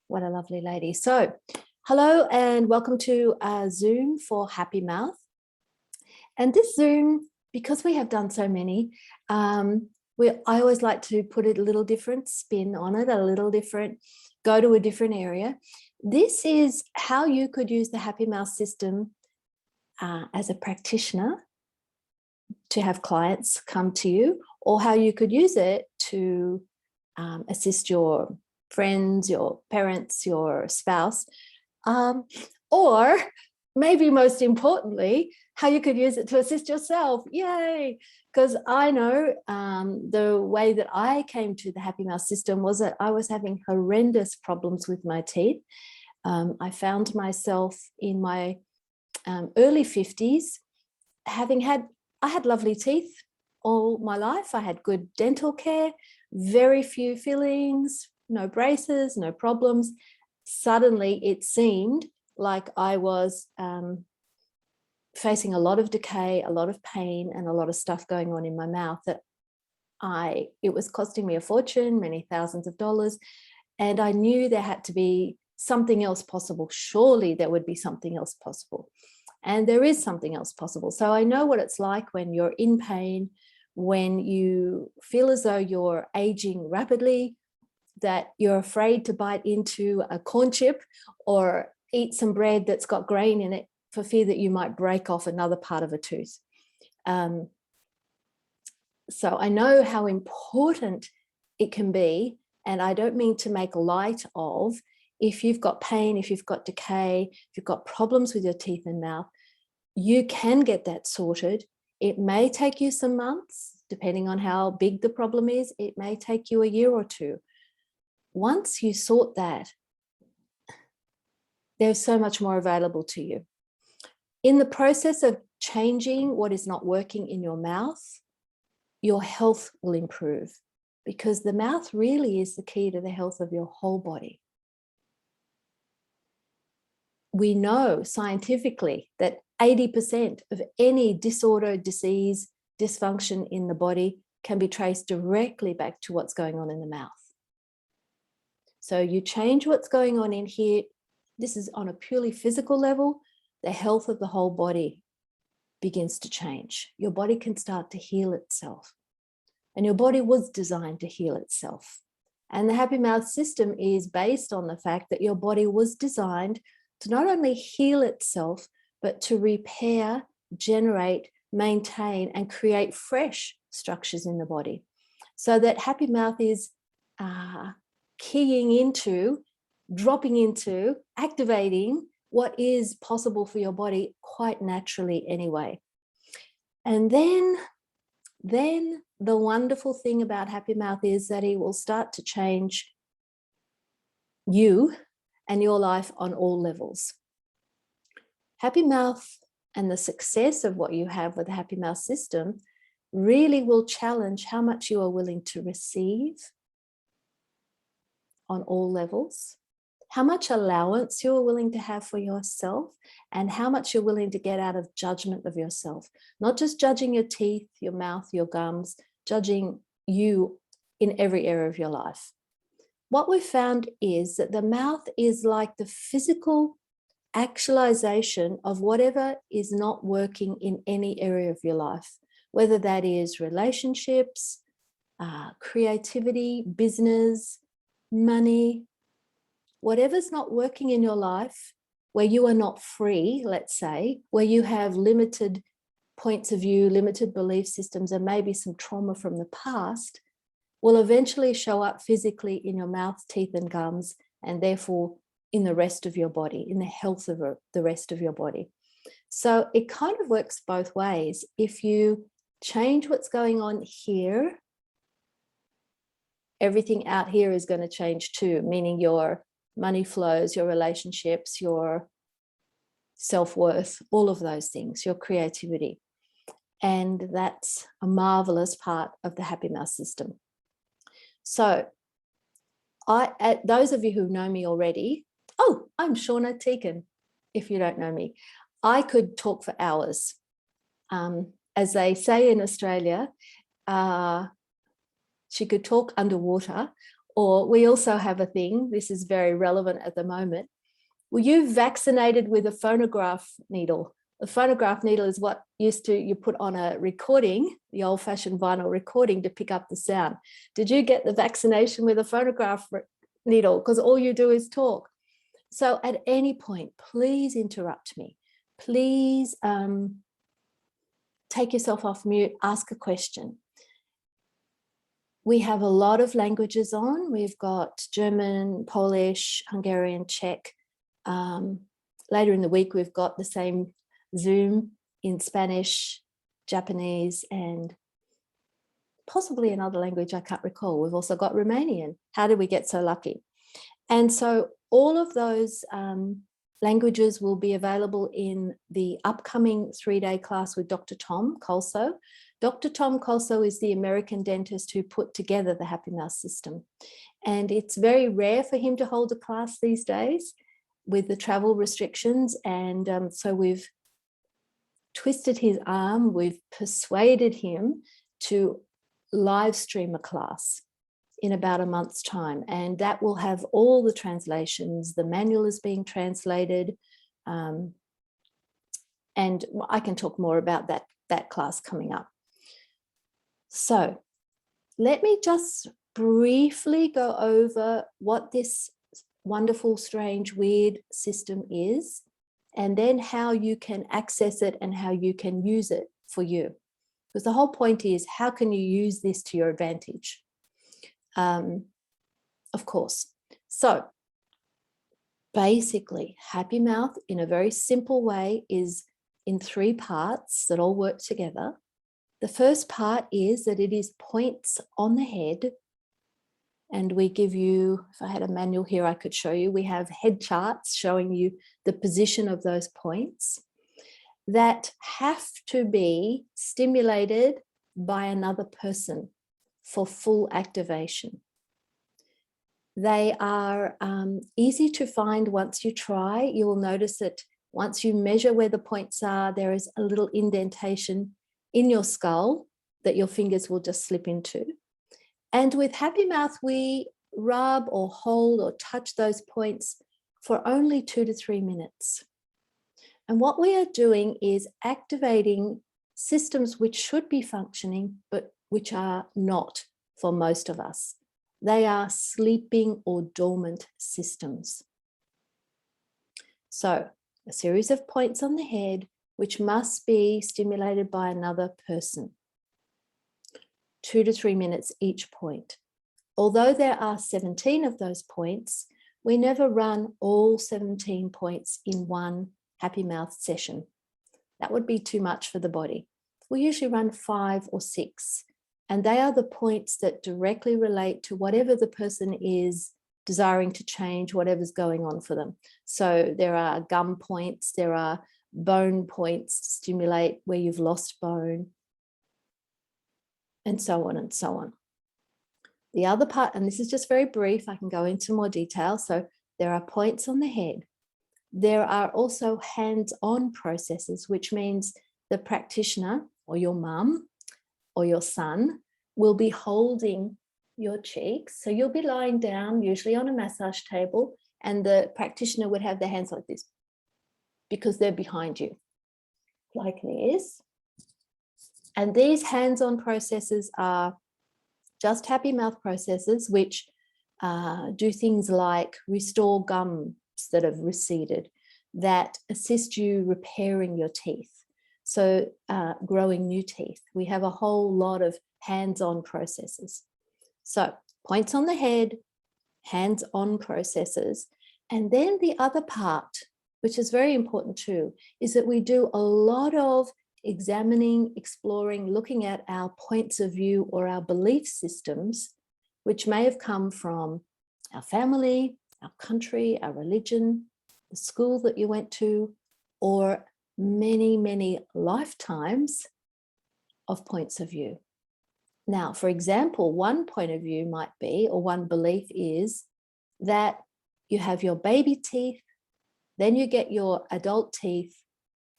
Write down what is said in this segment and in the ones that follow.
What a lovely lady. So, hello and welcome to Zoom for Happy Mouth. And this Zoom, because we have done so many, I always like to put a little different spin on it, a little different, go to a different area. This is how you could use the Happy Mouth system as a practitioner to have clients come to you, or how you could use it to assist your friends, your parents, your spouse, or maybe most importantly, how you could use it to assist yourself. Yay! Because I know the way that I came to the Happy Mouth system was that I was having horrendous problems with my teeth. I found myself in my early 50s I had lovely teeth all my life. I had good dental care, very few fillings, no braces, no problems. Suddenly it seemed like I was facing a lot of decay, a lot of pain, and a lot of stuff going on in my mouth that it was costing me a fortune, many thousands of dollars. And I knew there had to be something else possible. Surely there would be something else possible. And there is something else possible. So I know what it's like when you're in pain, when you feel as though you're aging rapidly, that you're afraid to bite into a corn chip or eat some bread that's got grain in it for fear that you might break off another part of a tooth. So I know how important it can be, and I don't mean to make light of if you've got pain, if you've got decay, if you've got problems with your teeth and mouth, you can get that sorted. It may take you some months, depending on how big the problem is. It may take you a year or two. Once you sort that, there's so much more available to you. In the process of changing what is not working in your mouth, your health will improve, because the mouth really is the key to the health of your whole body. We know scientifically that 80% of any disorder, disease, dysfunction in the body can be traced directly back to what's going on in the mouth. So you change what's going on in here. This is on a purely physical level. The health of the whole body begins to change. Your body can start to heal itself. And your body was designed to heal itself. And the Happy Mouth system is based on the fact that your body was designed to not only heal itself, but to repair, generate, maintain, and create fresh structures in the body. So that Happy Mouth is keying into, dropping into, activating what is possible for your body quite naturally anyway. And then the wonderful thing about Happy Mouth is that it will start to change you and your life on all levels. Happy Mouth and the success of what you have with the Happy Mouth system really will challenge how much you are willing to receive on all levels, how much allowance you're willing to have for yourself, and how much you're willing to get out of judgment of yourself. Not just judging your teeth, your mouth, your gums, judging you in every area of your life. What we've found is that the mouth is like the physical actualization of whatever is not working in any area of your life, whether that is relationships, creativity, business, money, whatever's not working in your life, where you are not free, let's say, where you have limited points of view, limited belief systems, and maybe some trauma from the past, will eventually show up physically in your mouth, teeth, and gums, and therefore in the rest of your body, in the health of the rest of your body. So it kind of works both ways. If you change what's going on here, everything out here is going to change too, meaning your money flows, your relationships, your self-worth, all of those things, your creativity. And that's a marvelous part of the Happy Mouth system. So those of you who know me already, I'm Shauna Teaken, if you don't know me. I could talk for hours. As they say in Australia, she could talk underwater, Or we also have a thing, this is very relevant at the moment. Were you vaccinated with a phonograph needle? The phonograph needle is what you put on a recording, the old-fashioned vinyl recording, to pick up the sound. Did you get the vaccination with a phonograph needle? Because all you do is talk. So at any point, please interrupt me. Please take yourself off mute, ask a question. We have a lot of languages on. We've got German, Polish, Hungarian, Czech. Later in the week, we've got the same Zoom in Spanish, Japanese, and possibly another language I can't recall. We've also got Romanian. How did we get so lucky? And so all of those languages will be available in the upcoming 3-day class with Dr. Tom Colso. Dr. Tom Colso is the American dentist who put together the Happy Mouth system. And it's very rare for him to hold a class these days with the travel restrictions. And so we've twisted his arm, we've persuaded him to live stream a class in about a month's time. And that will have all the translations. The manual is being translated. And I can talk more about that class coming up. So let me just briefly go over what this wonderful, strange, weird system is, and then how you can access it and how you can use it for you. Because the whole point is, how can you use this to your advantage? Of course. So basically, Happy Mouth in a very simple way is in 3 parts that all work together. The first part is that it is points on the head. And we give you, if I had a manual here, I could show you, we have head charts showing you the position of those points that have to be stimulated by another person for full activation. They are easy to find once you try. You will notice that once you measure where the points are, there is a little indentation in your skull that your fingers will just slip into. And with Happy Mouth, we rub or hold or touch those points for only 2 to 3 minutes. And what we are doing is activating systems which should be functioning, but which are not for most of us. They are sleeping or dormant systems. So a series of points on the head, which must be stimulated by another person. 2 to 3 minutes each point. Although there are 17 of those points, we never run all 17 points in one Happy Mouth session. That would be too much for the body. We usually run 5 or 6, and they are the points that directly relate to whatever the person is desiring to change, whatever's going on for them. So there are gum points, there are bone points to stimulate where you've lost bone, and so on and so on. The other part, and this is just very brief, I can go into more detail. So there are points on the head. There are also hands-on processes, which means the practitioner or your mum or your son will be holding your cheeks. So you'll be lying down, usually on a massage table, and the practitioner would have their hands like this because they're behind you, like this. And these hands-on processes are just Happy Mouth processes, which do things like restore gums that have receded, that assist you repairing your teeth, so growing new teeth. We have a whole lot of hands-on processes. So points on the head, hands-on processes. And then the other part, which is very important too, is that we do a lot of examining, exploring, looking at our points of view or our belief systems, which may have come from our family, our country, our religion, the school that you went to, or many, many lifetimes of points of view. Now, for example, one point of view might be, or one belief is, that you have your baby teeth, then you get your adult teeth,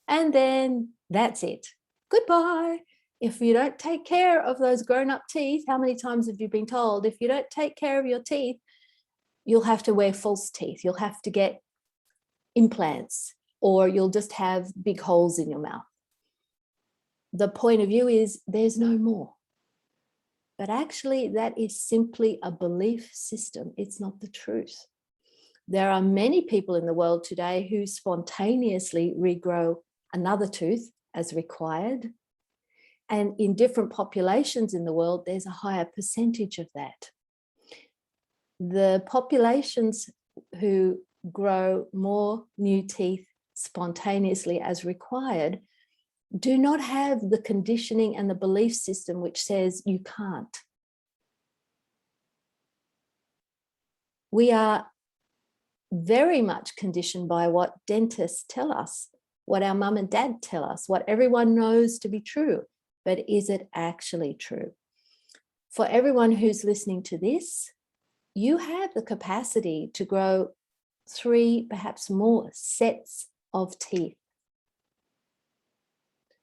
and then that's it. Goodbye. If you don't take care of those grown-up teeth, how many times have you been told, if you don't take care of your teeth, you'll have to wear false teeth, you'll have to get implants, or you'll just have big holes in your mouth? The point of view is there's no more. But actually, that is simply a belief system. It's not the truth. There are many people in the world today who spontaneously regrow another tooth as required. And in different populations in the world, there's a higher percentage of that. The populations who grow more new teeth spontaneously as required do not have the conditioning and the belief system which says you can't. We are very much conditioned by what dentists tell us, what our mum and dad tell us, what everyone knows to be true. But is it actually true? For everyone who's listening to this, you have the capacity to grow 3, perhaps more sets of teeth.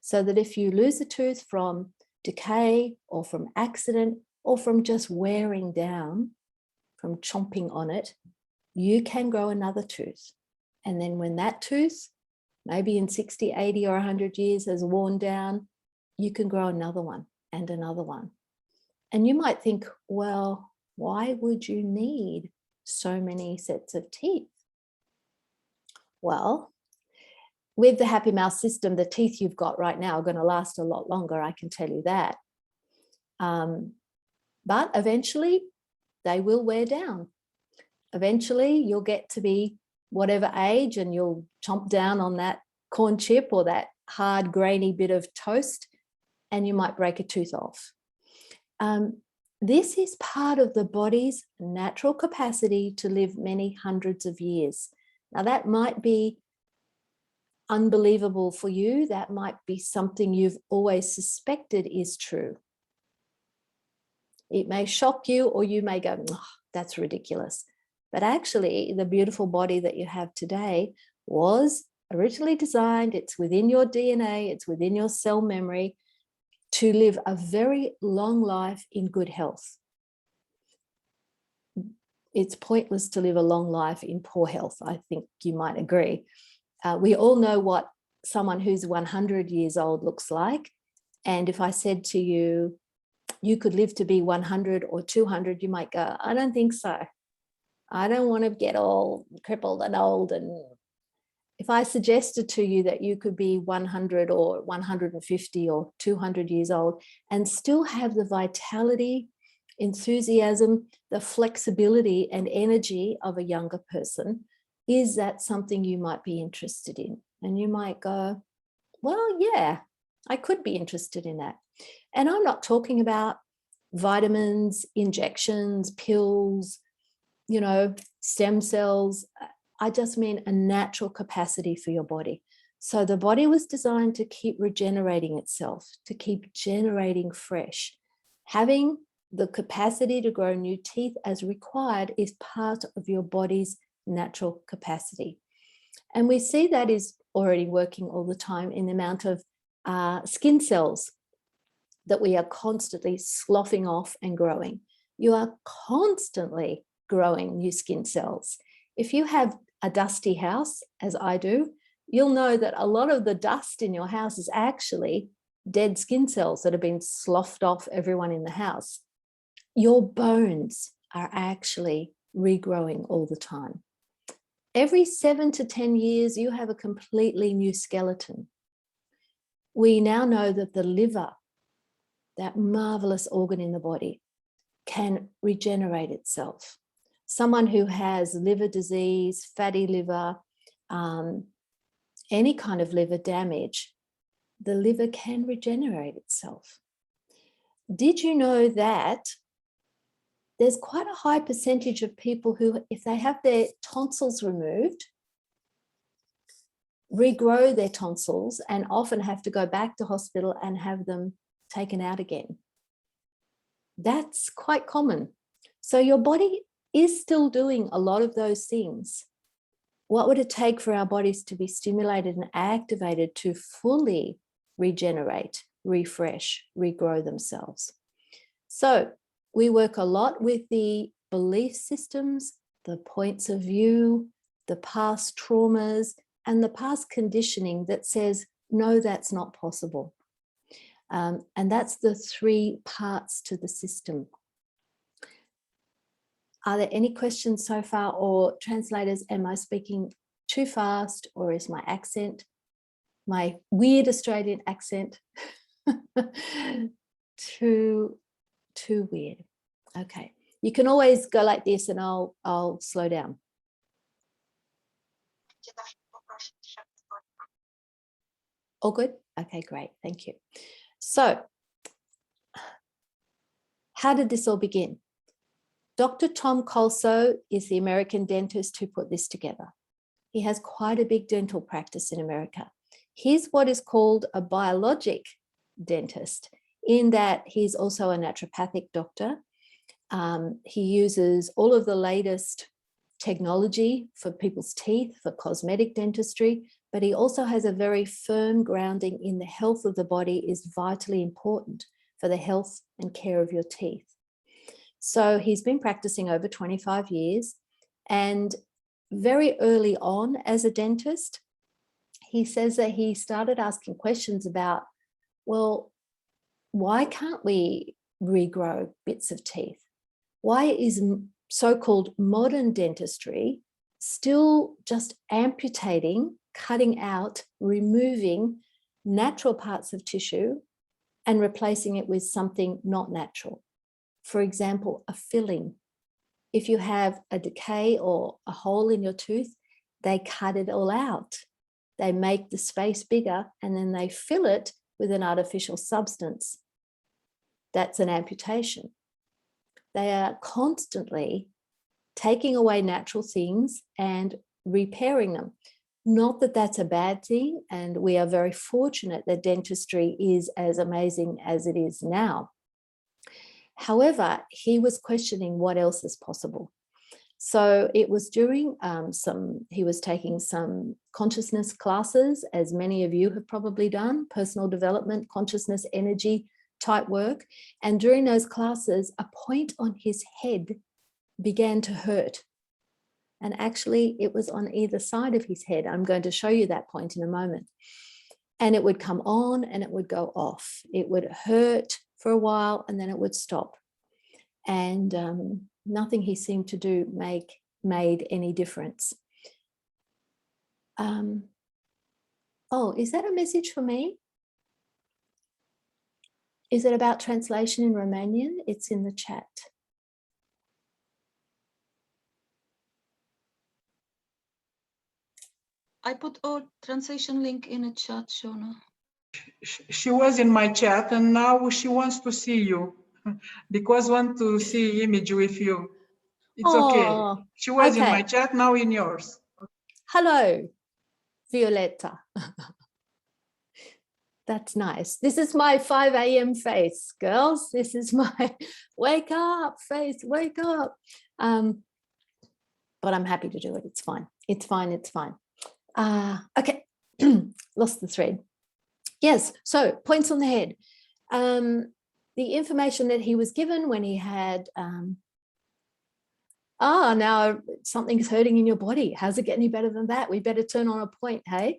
So that if you lose a tooth from decay or from accident or from just wearing down, from chomping on it, you can grow another tooth. And then when that tooth, maybe in 60, 80 or 100 years, has worn down, you can grow another one and another one. And you might think, well, why would you need so many sets of teeth? Well, with the Happy Mouth system, the teeth you've got right now are going to last a lot longer, I can tell you that. But eventually, they will wear down. Eventually, you'll get to be whatever age and you'll chomp down on that corn chip or that hard, grainy bit of toast, and you might break a tooth off. This is part of the body's natural capacity to live many hundreds of years. Now, that might be unbelievable for you. That might be something you've always suspected is true. It may shock you, or you may go, oh, that's ridiculous. But actually, the beautiful body that you have today was originally designed, it's within your DNA, it's within your cell memory, to live a very long life in good health. It's pointless to live a long life in poor health. I think you might agree. We all know what someone who's 100 years old looks like. And if I said to you, you could live to be 100 or 200, you might go, I don't think so. I don't want to get all crippled and old. And if I suggested to you that you could be 100 or 150 or 200 years old and still have the vitality, enthusiasm, the flexibility and energy of a younger person, is that something you might be interested in? And you might go, well, yeah, I could be interested in that. And I'm not talking about vitamins, injections, pills, stem cells. I just mean a natural capacity for your body. So the body was designed to keep regenerating itself, to keep generating fresh. Having the capacity to grow new teeth as required is part of your body's natural capacity. And we see that is already working all the time in the amount of skin cells that we are constantly sloughing off and growing. You are constantly growing new skin cells. If you have a dusty house, as I do, you'll know that a lot of the dust in your house is actually dead skin cells that have been sloughed off everyone in the house. Your bones are actually regrowing all the time. Every 7 to 10 years, you have a completely new skeleton. We now know that the liver, that marvelous organ in the body, can regenerate itself. Someone who has liver disease, fatty liver, any kind of liver damage, the liver can regenerate itself. Did you know that there's quite a high percentage of people who, if they have their tonsils removed, regrow their tonsils and often have to go back to hospital and have them taken out again? That's quite common. So your body is still doing a lot of those things. What would it take for our bodies to be stimulated and activated to fully regenerate? refresh, regrow themselves. So we work a lot with the belief systems, the points of view, the past traumas, and the past conditioning that says, no, that's not possible. And that's the 3 parts to the system. Are there any questions so far, or translators, am I speaking too fast, or is my accent, my weird Australian accent, too weird? Okay, you can always go like this and I'll slow down. All good? Okay, great, thank you. So, how did this all begin? Dr. Tom Colso is the American dentist who put this together. He has quite a big dental practice in America. He's what is called a biologic dentist, in that he's also a naturopathic doctor. He uses all of the latest technology for people's teeth, for cosmetic dentistry, but he also has a very firm grounding in the health of the body is vitally important for the health and care of your teeth. So he's been practicing over 25 years, and very early on as a dentist, he says that he started asking questions about, well, why can't we regrow bits of teeth? Why is so-called modern dentistry still just amputating, cutting out, removing natural parts of tissue and replacing it with something not natural? For example, a filling. If you have a decay or a hole in your tooth, they cut it all out. They make the space bigger and then they fill it with an artificial substance. That's an amputation. They are constantly taking away natural things and repairing them. Not that that's a bad thing, and we are very fortunate that dentistry is as amazing as it is now. However, he was questioning what else is possible. So it was during he was taking some consciousness classes, as many of you have probably done, personal development, consciousness, energy type work. And during those classes, a point on his head began to hurt. And actually it was on either side of his head. I'm going to show you that point in a moment. And it would come on and it would go off. It would hurt for a while and then it would stop. And nothing he seemed to do made any difference. Oh, is that a message for me? Is it about translation in Romanian? It's in the chat. I put our translation link in a chat, Shauna. She was in my chat and now she wants to see you because want to see image with you. It's okay. She was in my chat, now in yours. Hello, Violetta. That's nice. This is my 5 a.m. face, girls. This is my wake up face, wake up. But I'm happy to do it. It's fine. It's fine. It's fine. Okay, lost the thread. Yes, so points on the head. The information that he was given when he had, now something's hurting in your body. How's it get any better than that? We better turn on a point, hey?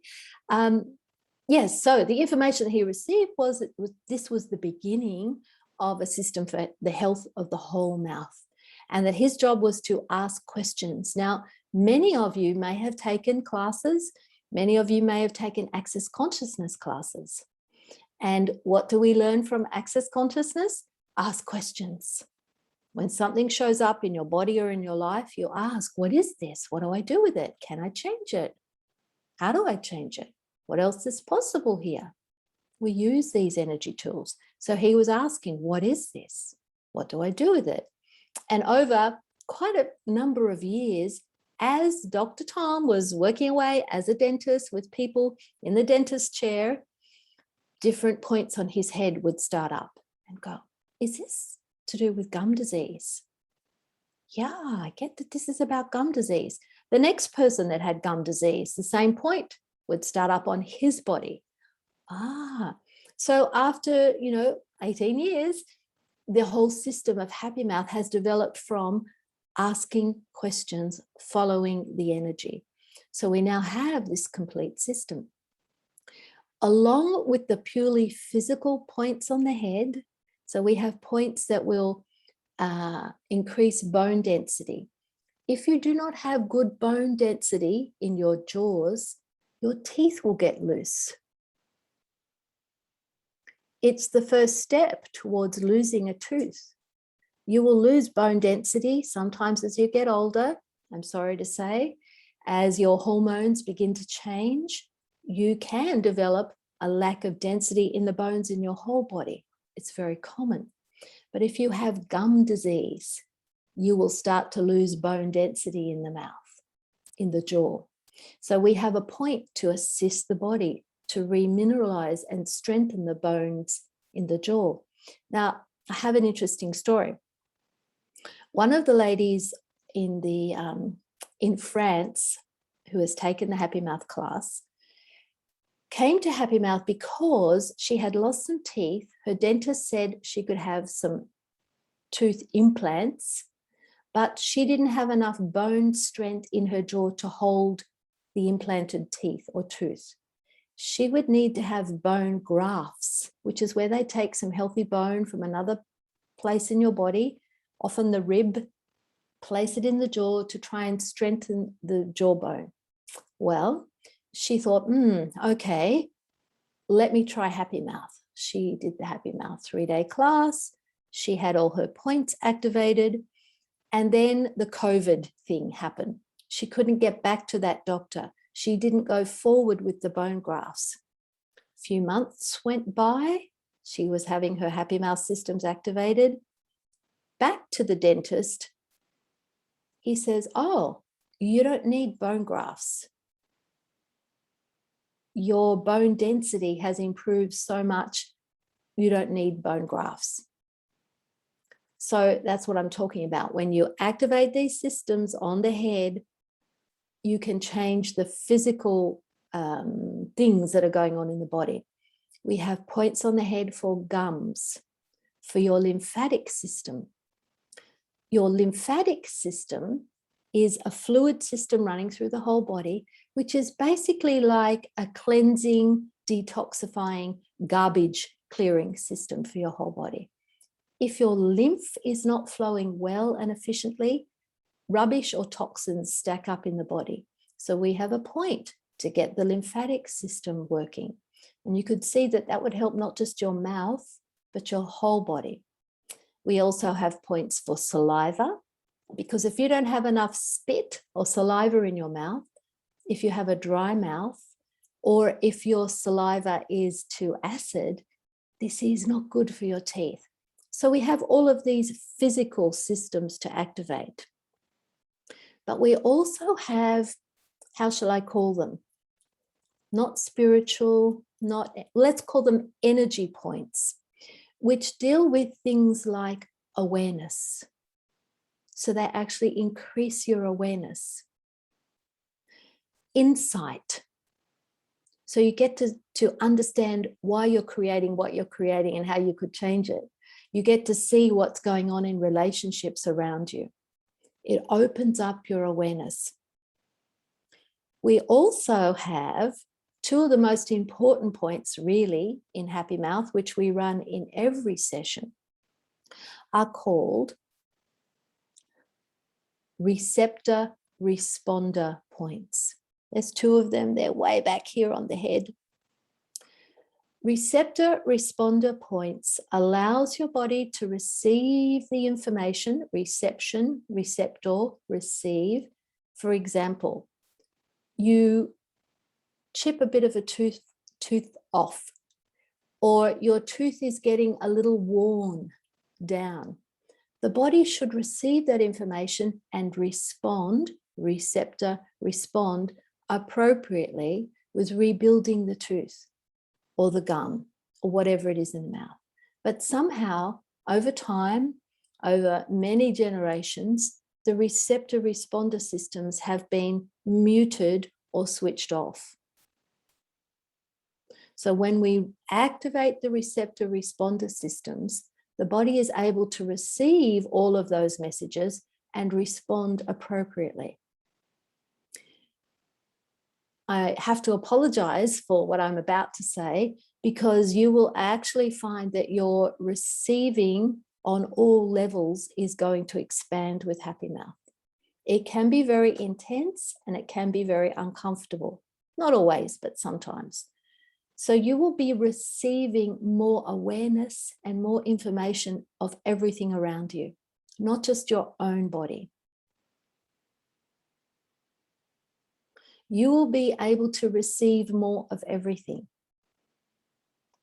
Yes, so the information that he received was that this was the beginning of a system for the health of the whole mouth, and that his job was to ask questions. Now, many of you may have taken classes, many of you may have taken access consciousness classes. And what do we learn from access consciousness? Ask questions. When something shows up in your body or in your life, you ask, what is this? What do I do with it? Can I change it? How do I change it? What else is possible here? We use these energy tools. So he was asking, what is this? What do I do with it? And over quite a number of years, as Dr. Tom was working away as a dentist with people in the dentist chair, different points on his head would start up and go, is this to do with gum disease? Yeah, I get that this is about gum disease. The next person that had gum disease, the same point would start up on his body. So after, 18 years, the whole system of Happy Mouth has developed from asking questions, following the energy. So we now have this complete system. Along with the purely physical points on the head, so we have points that will increase bone density. If you do not have good bone density in your jaws, your teeth will get loose. It's the first step towards losing a tooth. You will lose bone density sometimes as you get older, I'm sorry to say. As your hormones begin to change, you can develop a lack of density in the bones in your whole body. It's very common. But if you have gum disease, you will start to lose bone density in the mouth, in the jaw. So we have a point to assist the body to remineralize and strengthen the bones in the jaw. Now, I have an interesting story. One of the ladies in France who has taken the Happy Mouth class came to Happy Mouth because she had lost some teeth. Her dentist said she could have some tooth implants, but she didn't have enough bone strength in her jaw to hold the implanted teeth or tooth. She would need to have bone grafts, which is where they take some healthy bone from another place in your body, often the rib, place it in the jaw to try and strengthen the jawbone. Well, she thought, okay, let me try Happy Mouth. She did the Happy Mouth 3-day class. She had all her points activated. And then the COVID thing happened. She couldn't get back to that doctor. She didn't go forward with the bone grafts. A few months went by. She was having her Happy Mouth systems activated. Back to the dentist. He says, oh, you don't need bone grafts. Your bone density has improved so much, you don't need bone grafts. So that's what I'm talking about. When you activate these systems on the head, you can change the physical things that are going on in the body. We have points on the head for gums, for your lymphatic system. Your lymphatic system is a fluid system running through the whole body, which is basically like a cleansing, detoxifying, garbage clearing system for your whole body. If your lymph is not flowing well and efficiently, rubbish or toxins stack up in the body. So we have a point to get the lymphatic system working. And you could see that that would help not just your mouth, but your whole body. We also have points for saliva, because if you don't have enough spit or saliva in your mouth, if you have a dry mouth, or if your saliva is too acid, this is not good for your teeth. So we have all of these physical systems to activate. But we also have, how shall I call them? Not spiritual, let's call them energy points, which deal with things like awareness. So they actually increase your awareness. Insight. So you get to understand why you're creating what you're creating and how you could change it. You get to see what's going on in relationships around you. It opens up your awareness. We also have two of the most important points really in Happy Mouth, which we run in every session, are called receptor responder points. There's two of them. They're way back here on the head. Receptor responder points allows your body to receive the information, reception, receptor, receive. For example, you chip a bit of a tooth off, or your tooth is getting a little worn down. The body should receive that information and respond, receptor, respond appropriately with rebuilding the tooth or the gum or whatever it is in the mouth. But somehow, over time, over many generations, the receptor responder systems have been muted or switched off. So when we activate the receptor responder systems, the body is able to receive all of those messages and respond appropriately. I have to apologize for what I'm about to say, because you will actually find that your receiving on all levels is going to expand with Happy Mouth. It can be very intense and it can be very uncomfortable. Not always, but sometimes. So you will be receiving more awareness and more information of everything around you, not just your own body. You will be able to receive more of everything.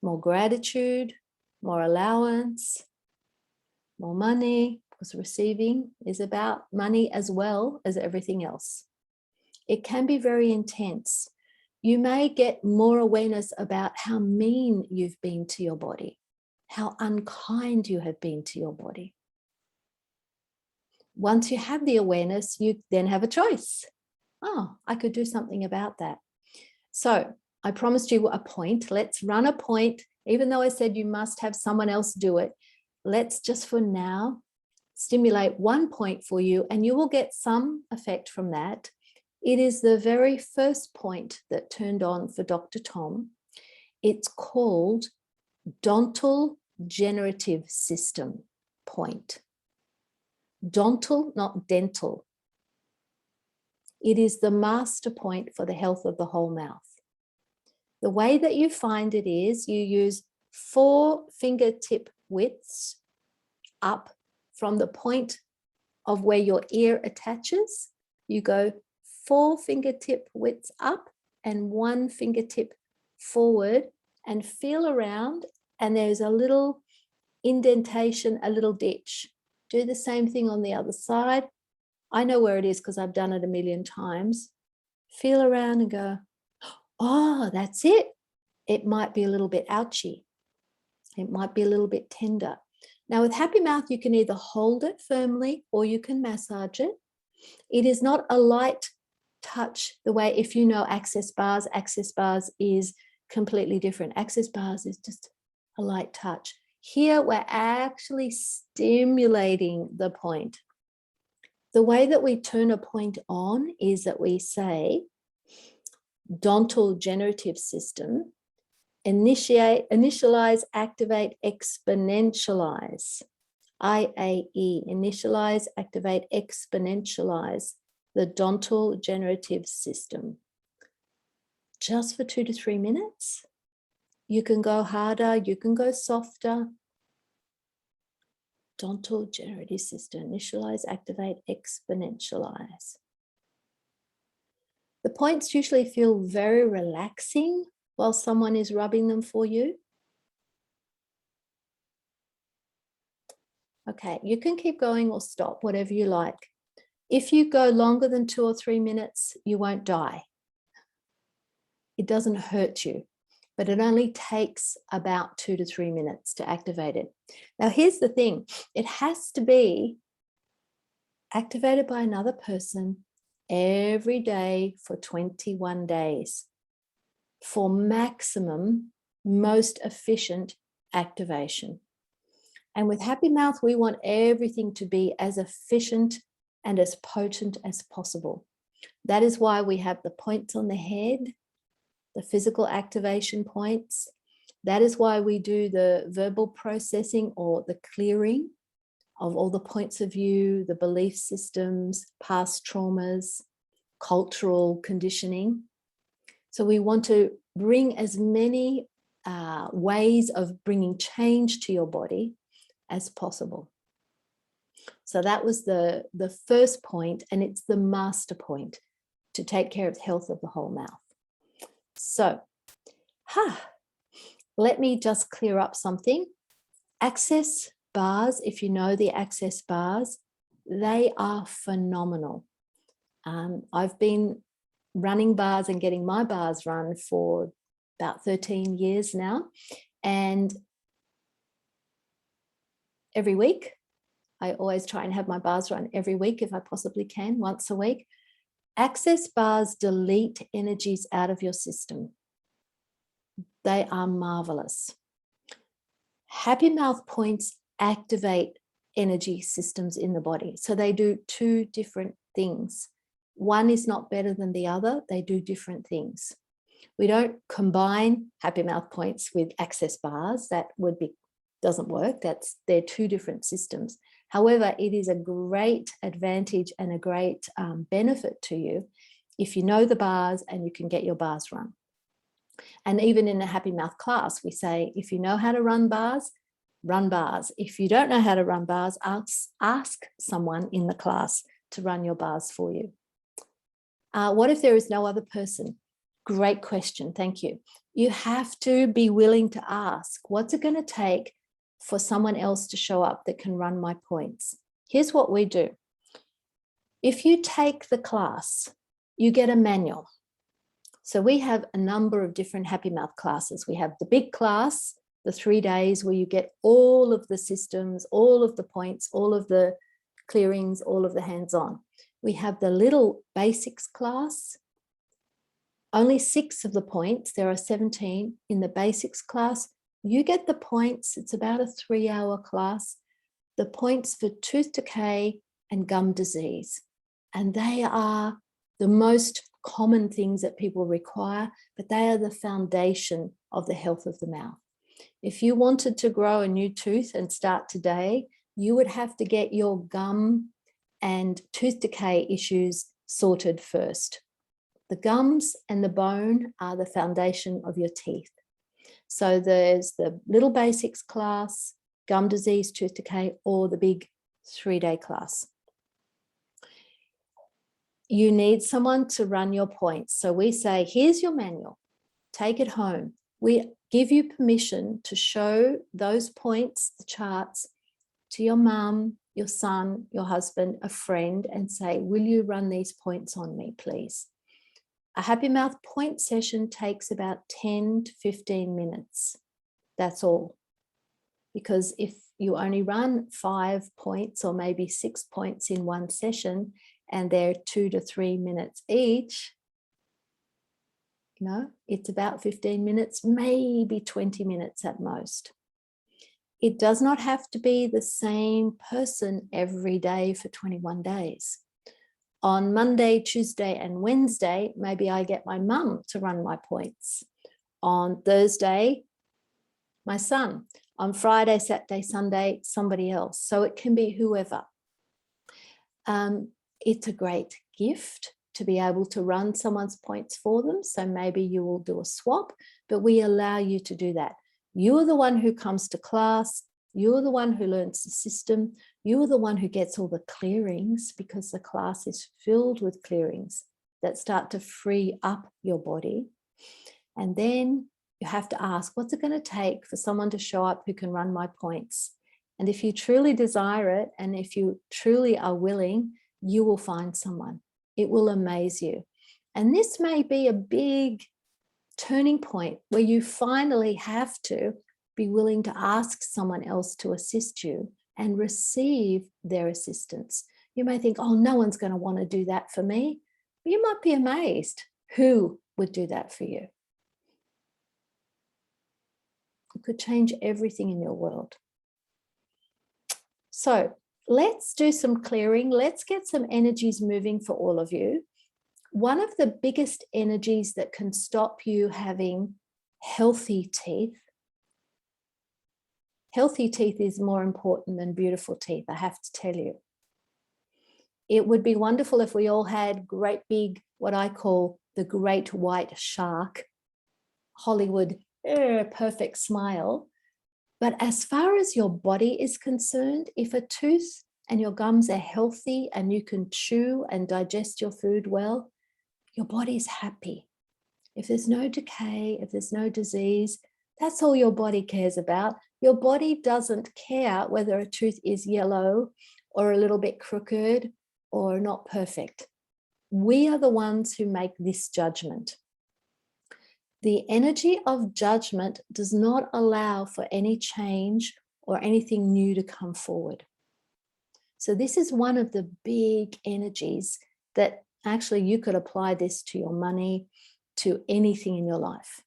More gratitude, more allowance, more money, because receiving is about money as well as everything else. It can be very intense. You may get more awareness about how mean you've been to your body, how unkind you have been to your body. Once you have the awareness, you then have a choice. Oh, I could do something about that. So I promised you a point. Let's run a point. Even though I said you must have someone else do it, let's just for now stimulate one point for you, and you will get some effect from that. It is the very first point that turned on for Dr. Tom. It's called Dental Generative System point. Dental, not dental. It is the master point for the health of the whole mouth. The way that you find it is you use 4 fingertip widths up from the point of where your ear attaches. You go 4 fingertip widths up and 1 fingertip forward and feel around, and there's a little indentation, a little ditch. Do the same thing on the other side. I know where it is because I've done it a million times. Feel around and go, oh, that's it. It might be a little bit ouchy. It might be a little bit tender. Now with Happy Mouth, you can either hold it firmly or you can massage it. It is not a light touch the way, if you know access bars is completely different. Access bars is just a light touch. Here we're actually stimulating the point. The way that we turn a point on is that we say, dental generative system, initiate, initialize, activate, exponentialize. IAE, initialize, activate, exponentialize the dental generative system. Just for 2 to 3 minutes. You can go harder, you can go softer. Dental generative system, initialize, activate, exponentialize. The points usually feel very relaxing while someone is rubbing them for you. Okay, you can keep going or stop, whatever you like. If you go longer than 2 or 3 minutes, you won't die. It doesn't hurt you, but it only takes about 2 to 3 minutes to activate it. Now, here's the thing. It has to be activated by another person every day for 21 days for maximum, most efficient activation. And with Happy Mouth, we want everything to be as efficient and as potent as possible. That is why we have the points on the head, the physical activation points. That is why we do the verbal processing or the clearing of all the points of view, the belief systems, past traumas, cultural conditioning. So we want to bring as many ways of bringing change to your body as possible. So that was the first point, and it's the master point to take care of the health of the whole mouth. So, let me just clear up something. Access bars, if you know the access bars, they are phenomenal. I've been running bars and getting my bars run for about 13 years now. And every week, I always try and have my bars run every week if I possibly can, once a week. Access bars delete energies out of your system. They are marvelous. Happy mouth points activate energy systems in the body. So they do two different things. One is not better than the other. They do different things. We don't combine happy mouth points with access bars. That doesn't work. They're two different systems. However, it is a great advantage and a great benefit to you if you know the bars and you can get your bars run. And even in a happy mouth class, we say, if you know how to run bars, run bars. If you don't know how to run bars, ask someone in the class to run your bars for you. What if there is no other person? Great question. Thank you. You have to be willing to ask, what's it going to take for someone else to show up that can run my points? Here's what we do. If you take the class, you get a manual. So we have a number of different happy mouth classes. We have the big class, the 3 days where you get all of the systems, all of the points, all of the clearings, all of the hands-on. We have the little basics class. Only 6 of the points, there are 17 in the basics class. You get the points, it's about a 3-hour class, the points for tooth decay and gum disease. And they are the most common things that people require, but they are the foundation of the health of the mouth. If you wanted to grow a new tooth and start today, you would have to get your gum and tooth decay issues sorted first. The gums and the bone are the foundation of your teeth. So there's the little basics class, gum disease, tooth decay, or the big 3-day class. You need someone to run your points. So we say, here's your manual, take it home. We give you permission to show those points, the charts, to your mum, your son, your husband, a friend, and say, will you run these points on me, please? A happy mouth point session takes about 10 to 15 minutes. That's all. Because if you only run 5 points or maybe 6 points in one session, and they're 2 to 3 minutes each, it's about 15 minutes, maybe 20 minutes at most. It does not have to be the same person every day for 21 days. On Monday, Tuesday, and Wednesday, maybe I get my mum to run my points. On Thursday, my son. On Friday, Saturday, Sunday, somebody else. So it can be whoever. It's a great gift to be able to run someone's points for them. So maybe you will do a swap, but we allow you to do that. You are the one who comes to class. You're the one who learns the system. You're the one who gets all the clearings, because the class is filled with clearings that start to free up your body. And then you have to ask, what's it going to take for someone to show up who can run my points? And if you truly desire it, and if you truly are willing, you will find someone. It will amaze you. And this may be a big turning point where you finally have to be willing to ask someone else to assist you and receive their assistance. You may think, oh, no one's going to want to do that for me. You might be amazed who would do that for you. It could change everything in your world. So let's do some clearing. Let's get some energies moving for all of you. One of the biggest energies that can stop you having healthy teeth is more important than beautiful teeth, I have to tell you. It would be wonderful if we all had great big, what I call the great white shark, Hollywood, perfect smile. But as far as your body is concerned, if a tooth and your gums are healthy and you can chew and digest your food well, your body's happy. If there's no decay, if there's no disease, that's all your body cares about. Your body doesn't care whether a tooth is yellow or a little bit crooked or not perfect. We are the ones who make this judgment. The energy of judgment does not allow for any change or anything new to come forward. So this is one of the big energies that actually you could apply this to your money, to anything in your life.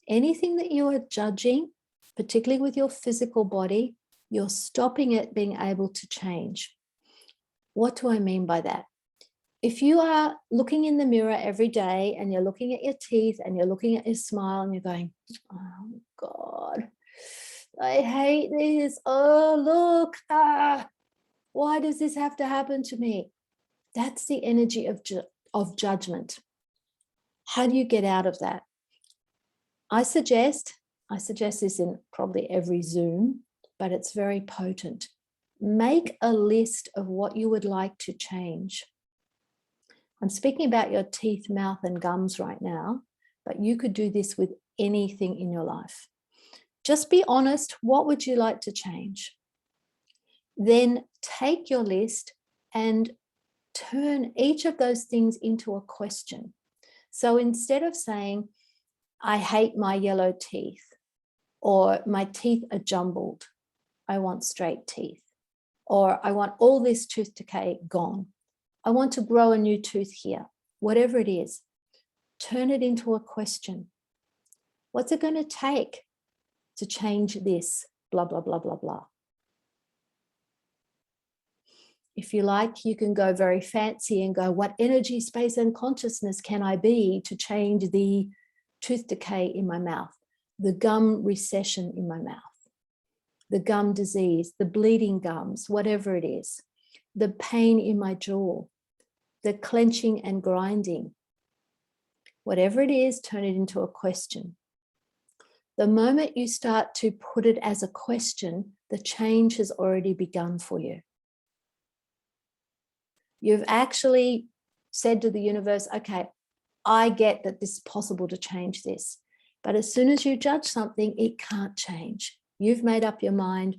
Anything that you are judging, particularly with your physical body, you're stopping it being able to change. What do I mean by that? If you are looking in the mirror every day and you're looking at your teeth and you're looking at your smile and you're going, oh God, I hate this. Oh, look, why does this have to happen to me? That's the energy of judgment. How do you get out of that? I suggest this in probably every Zoom, but it's very potent. Make a list of what you would like to change. I'm speaking about your teeth, mouth, and gums right now, but you could do this with anything in your life. Just be honest. What would you like to change? Then take your list and turn each of those things into a question. So instead of saying, I hate my yellow teeth, or my teeth are jumbled, I want straight teeth, or I want all this tooth decay gone, I want to grow a new tooth here, whatever it is, turn it into a question. What's it going to take to change this? Blah, blah, blah, blah, blah. If you like, you can go very fancy and go, what energy, space, and consciousness can I be to change the tooth decay in my mouth, the gum recession in my mouth, the gum disease, the bleeding gums, whatever it is, the pain in my jaw, the clenching and grinding. Whatever it is, turn it into a question. The moment you start to put it as a question, the change has already begun for you. You've actually said to the universe, okay, I get that this is possible to change this. But as soon as you judge something, it can't change. You've made up your mind,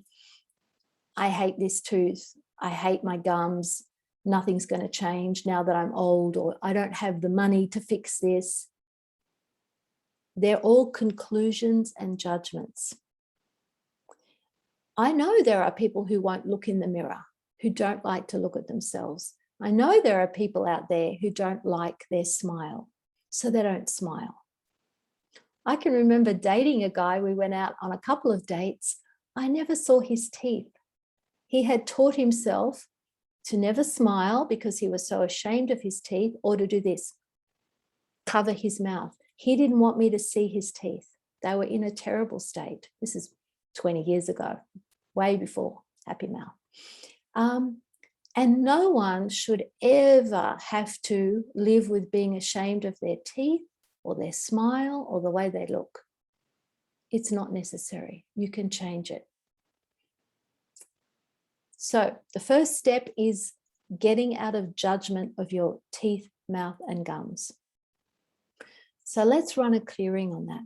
I hate this tooth, I hate my gums, nothing's going to change now that I'm old, or I don't have the money to fix this. They're all conclusions and judgments. I know there are people who won't look in the mirror, who don't like to look at themselves. I know there are people out there who don't like their smile, so they don't smile. I can remember dating a guy, we went out on a couple of dates. I never saw his teeth. He had taught himself to never smile because he was so ashamed of his teeth, or to do this, cover his mouth. He didn't want me to see his teeth. They were in a terrible state. This is 20 years ago, way before Happy Mouth. And no one should ever have to live with being ashamed of their teeth or their smile or the way they look. It's not necessary. You can change it. So the first step is getting out of judgment of your teeth, mouth, and gums. So let's run a clearing on that.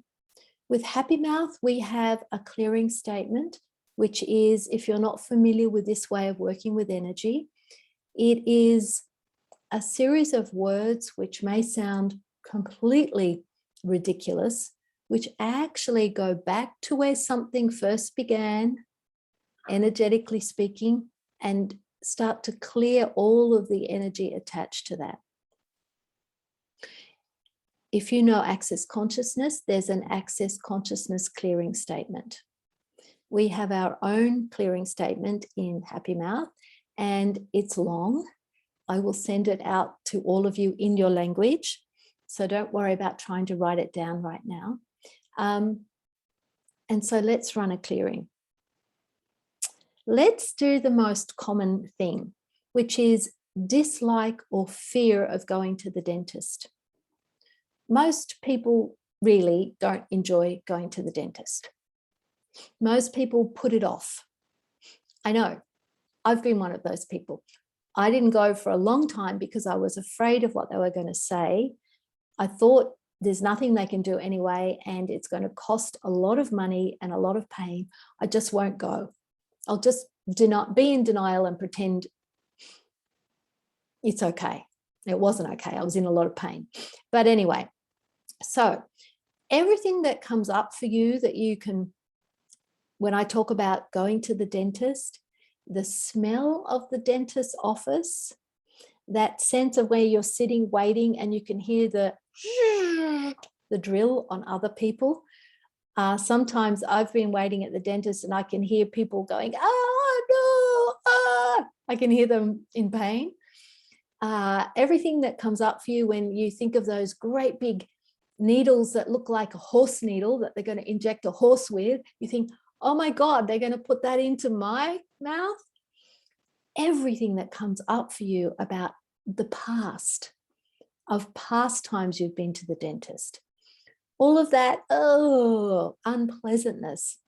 With Happy Mouth, we have a clearing statement, which is, if you're not familiar with this way of working with energy, it is a series of words which may sound completely ridiculous, which actually go back to where something first began, energetically speaking, and start to clear all of the energy attached to that. If you know Access Consciousness, there's an Access Consciousness clearing statement. We have our own clearing statement in Happy Mouth, and it's long. I will send it out to all of you in your language, so don't worry about trying to write it down right now. And so let's run a clearing. Let's do the most common thing, which is dislike or fear of going to the dentist. Most people really don't enjoy going to the dentist. Most people put it off. I know, I've been one of those people. I didn't go for a long time because I was afraid of what they were going to say. I thought there's nothing they can do anyway, and it's going to cost a lot of money and a lot of pain. I just won't go. I'll just be in denial and pretend it's okay. It wasn't okay. I was in a lot of pain. But anyway, so everything that comes up for you that you can, when I talk about going to the dentist, the smell of the dentist's office, that sense of where you're sitting waiting and you can hear the drill on other people, Sometimes I've been waiting at the dentist and I can hear people going, oh, no, ah. I can hear them in pain. Everything that comes up for you when you think of those great big needles that look like a horse needle that they're going to inject a horse with, you think, oh my God, they're going to put that into my mouth. Everything that comes up for you about the past, of past times you've been to the dentist, all of that, oh, unpleasantness.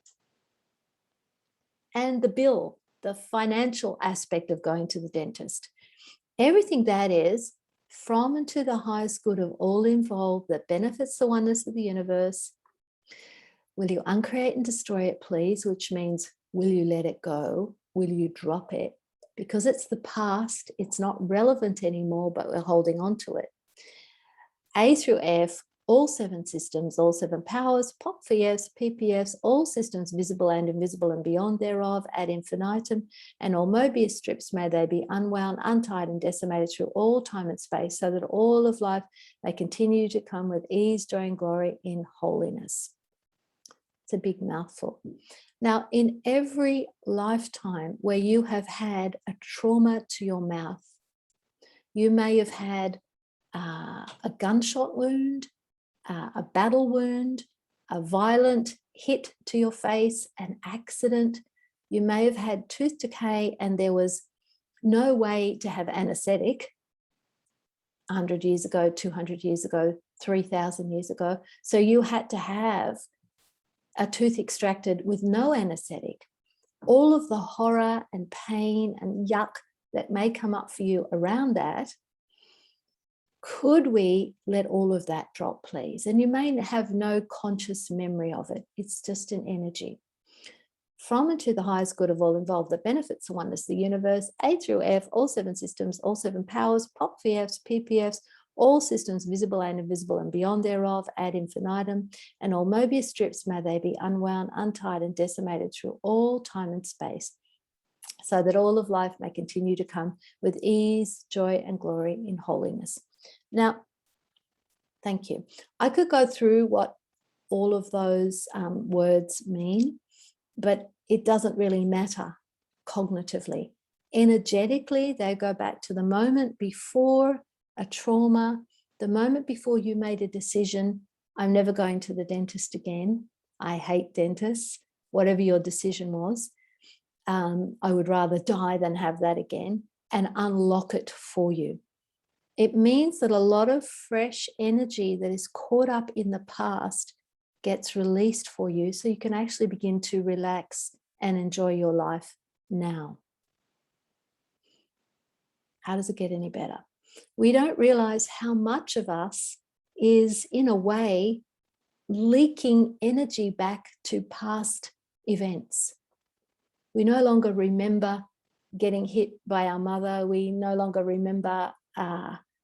And the bill, the financial aspect of going to the dentist. Everything that is from and to the highest good of all involved that benefits the oneness of the universe. Will you uncreate and destroy it, please? Which means, will you let it go? Will you drop it? Because it's the past, it's not relevant anymore, but we're holding on to it. A through F, all 7 systems, all 7 powers, POC, PPFs, all systems visible and invisible and beyond thereof ad infinitum, and all Mobius strips, may they be unwound, untied and decimated through all time and space, so that all of life may continue to come with ease, joy and glory in holiness. It's a big mouthful. Now, in every lifetime where you have had a trauma to your mouth, you may have had a gunshot wound, a battle wound, a violent hit to your face, an accident. You may have had tooth decay and there was no way to have anesthetic 100 years ago, 200 years ago, 3,000 years ago. So you had to have a tooth extracted with no anesthetic. All of the horror and pain and yuck that may come up for you around that, could we let all of that drop, please? And you may have no conscious memory of it. It's just an energy. From and to the highest good of all involved that benefits the oneness of the universe, A through F, all 7 systems, all 7 powers, POC, PPFs, all systems visible and invisible and beyond thereof ad infinitum, and all Mobius strips, may they be unwound, untied and decimated through all time and space, so that all of life may continue to come with ease, joy and glory in holiness. Now, thank you. I could go through what all of those words mean, but it doesn't really matter cognitively. Energetically, they go back to the moment before a trauma, the moment before you made a decision, I'm never going to the dentist again. I hate dentists, whatever your decision was. I would rather die than have that again, and unlock it for you. It means that a lot of fresh energy that is caught up in the past gets released for you, so you can actually begin to relax and enjoy your life now. How does it get any better? We don't realize how much of us is, in a way, leaking energy back to past events. We no longer remember getting hit by our mother. We no longer remember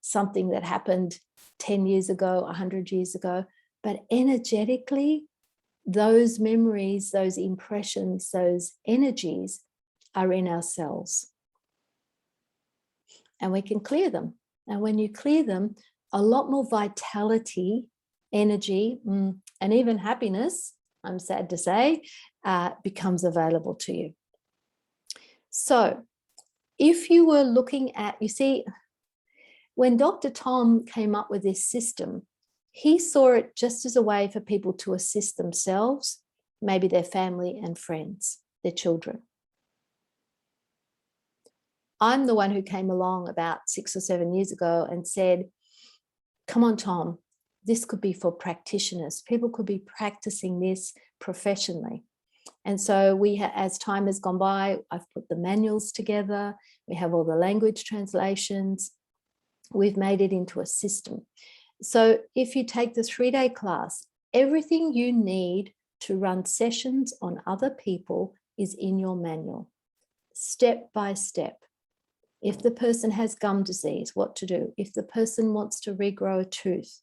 something that happened 10 years ago, 100 years ago. But energetically, those memories, those impressions, those energies are in our cells. And we can clear them. And when you clear them, a lot more vitality, energy, and even happiness, I'm sad to say, becomes available to you. So if you were looking at, you see, when Dr. Tom came up with this system, he saw it just as a way for people to assist themselves, maybe their family and friends, their children. I'm the one who came along about 6 or 7 years ago and said, come on, Tom, this could be for practitioners. People could be practicing this professionally. And so as time has gone by, I've put the manuals together. We have all the language translations. We've made it into a system. So if you take the 3-day class, everything you need to run sessions on other people is in your manual, step by step. If the person has gum disease, what to do. If the person wants to regrow a tooth,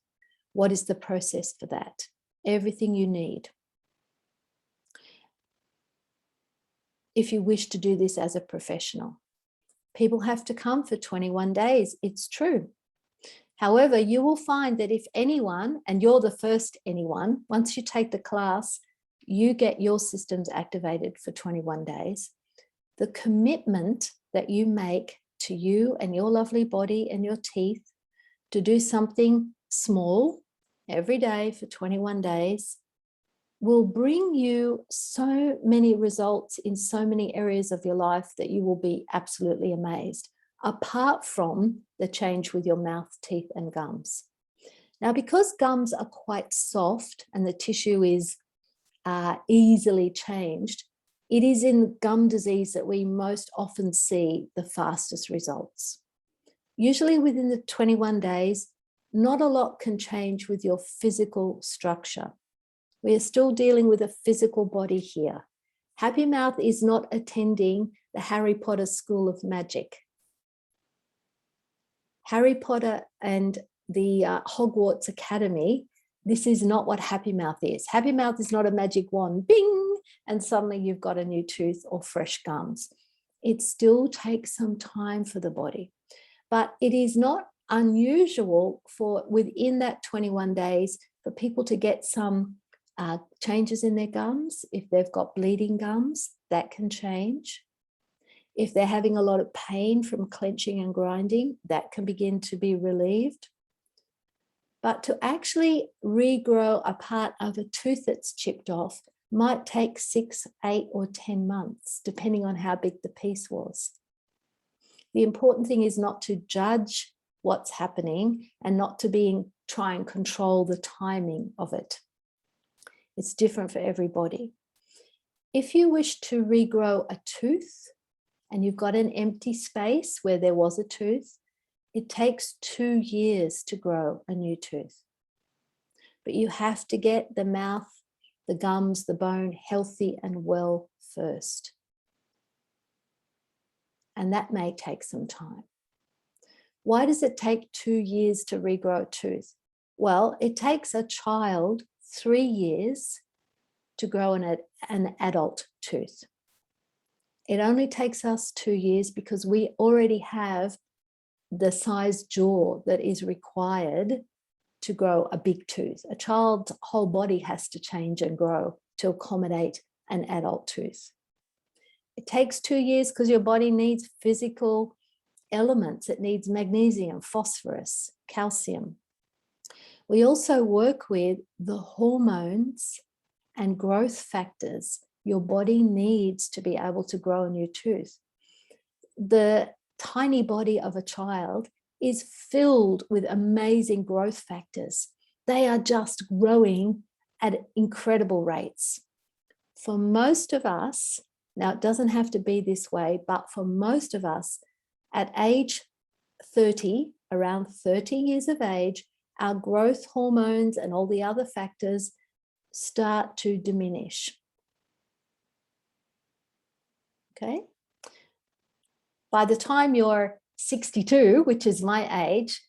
what is the process for that? Everything you need. If you wish to do this as a professional, people have to come for 21 days. It's true. However, you will find that if anyone, and you're the first anyone, once you take the class, you get your systems activated for 21 days, the commitment that you make to you and your lovely body and your teeth to do something small every day for 21 days will bring you so many results in so many areas of your life that you will be absolutely amazed, apart from the change with your mouth, teeth, and gums. Now, because gums are quite soft and the tissue is easily changed, it is in gum disease that we most often see the fastest results. Usually within the 21 days, not a lot can change with your physical structure. We are still dealing with a physical body here. Happy Mouth is not attending the Harry Potter School of Magic. Harry Potter and the Hogwarts Academy, this is not what Happy Mouth is. Happy Mouth is not a magic wand, bing, and suddenly you've got a new tooth or fresh gums. It still takes some time for the body, but it is not unusual for within that 21 days for people to get some changes in their gums. If they've got bleeding gums, that can change. If they're having a lot of pain from clenching and grinding, that can begin to be relieved. But to actually regrow a part of a tooth that's chipped off might take 6, 8, or 10 months, depending on how big the piece was. The important thing is not to judge what's happening and not to try and control the timing of it. It's different for everybody. If you wish to regrow a tooth and you've got an empty space where there was a tooth, it takes 2 years to grow a new tooth. But you have to get the mouth, the gums, the bone healthy and well first. And that may take some time. Why does it take 2 years to regrow a tooth? Well, it takes a child 3 years to grow an adult tooth. It only takes us 2 years because we already have the size jaw that is required to grow a big tooth. A child's whole body has to change and grow to accommodate an adult tooth. It takes 2 years because your body needs physical elements. It needs magnesium, phosphorus, calcium. We also work with the hormones and growth factors your body needs to be able to grow a new tooth. The tiny body of a child is filled with amazing growth factors. They are just growing at incredible rates. For most of us, now it doesn't have to be this way, but for most of us at age 30, around 30 years of age, our growth hormones and all the other factors start to diminish. Okay. By the time you're 62, which is my age,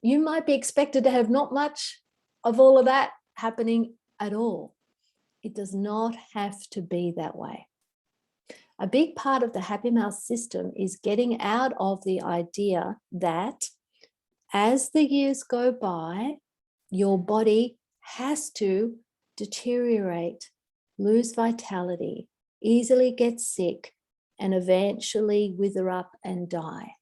you might be expected to have not much of all of that happening at all. It does not have to be that way. A big part of the Happy Mouth system is getting out of the idea that as the years go by, your body has to deteriorate, lose vitality, easily get sick, and eventually wither up and die.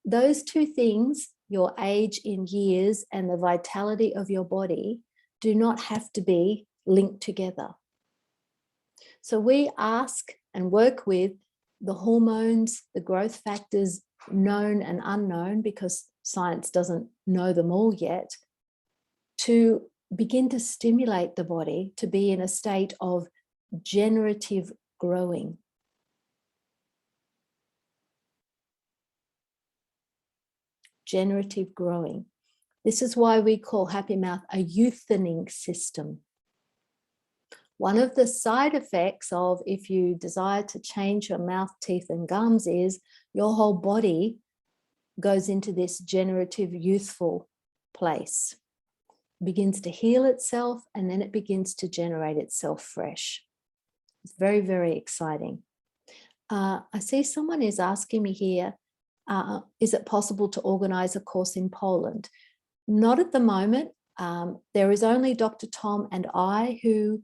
Those two things, your age in years and the vitality of your body, do not have to be linked together. So we ask and work with the hormones, the growth factors, known and unknown, because science doesn't know them all yet, to begin to stimulate the body to be in a state of generative growing. Generative growing. This is why we call Happy Mouth a youthening system. One of the side effects of if you desire to change your mouth, teeth, and gums is your whole body goes into this generative, youthful place. It begins to heal itself, and then it begins to generate itself fresh. It's very, very exciting. I see someone is asking me here, is it possible to organize a course in Poland? Not at the moment. There is only Dr. Tom and I who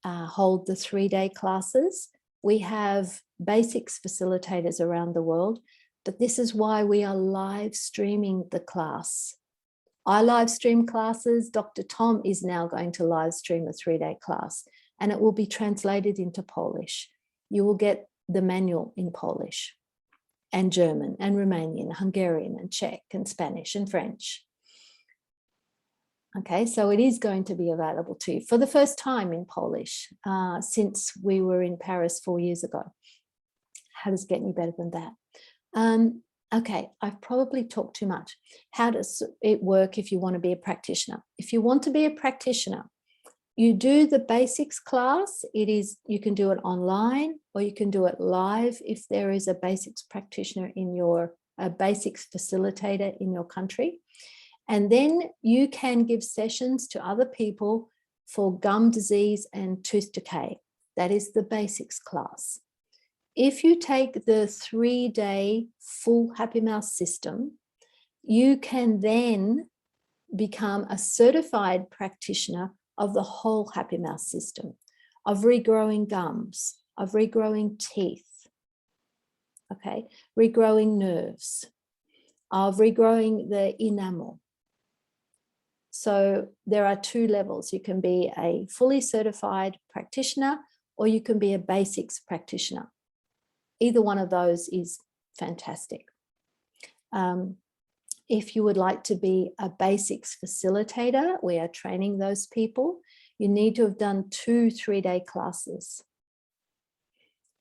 hold the 3-day classes. We have basics facilitators around the world, but this is why we are live streaming the class. I live stream classes. Dr. Tom is now going to live stream a 3-day class, and it will be translated into Polish. You will get the manual in Polish and German and Romanian, Hungarian and Czech and Spanish and French. Okay, so it is going to be available to you for the first time in Polish since we were in Paris 4 years ago. How does it get any better than that? Okay, I've probably talked too much. How does it work if you want to be a practitioner? If you want to be a practitioner, you do the basics class. You can do it online or you can do it live if there is a basics practitioner a basics facilitator in your country. And then you can give sessions to other people for gum disease and tooth decay. That is the basics class. If you take the 3-day full Happy Mouth system, you can then become a certified practitioner of the whole Happy Mouth system, of regrowing gums, of regrowing teeth, okay, regrowing nerves, of regrowing the enamel. So there are 2 levels. You can be a fully certified practitioner or you can be a basics practitioner. Either one of those is fantastic. If you would like to be a basics facilitator, we are training those people. You need to have done 2 3-day classes.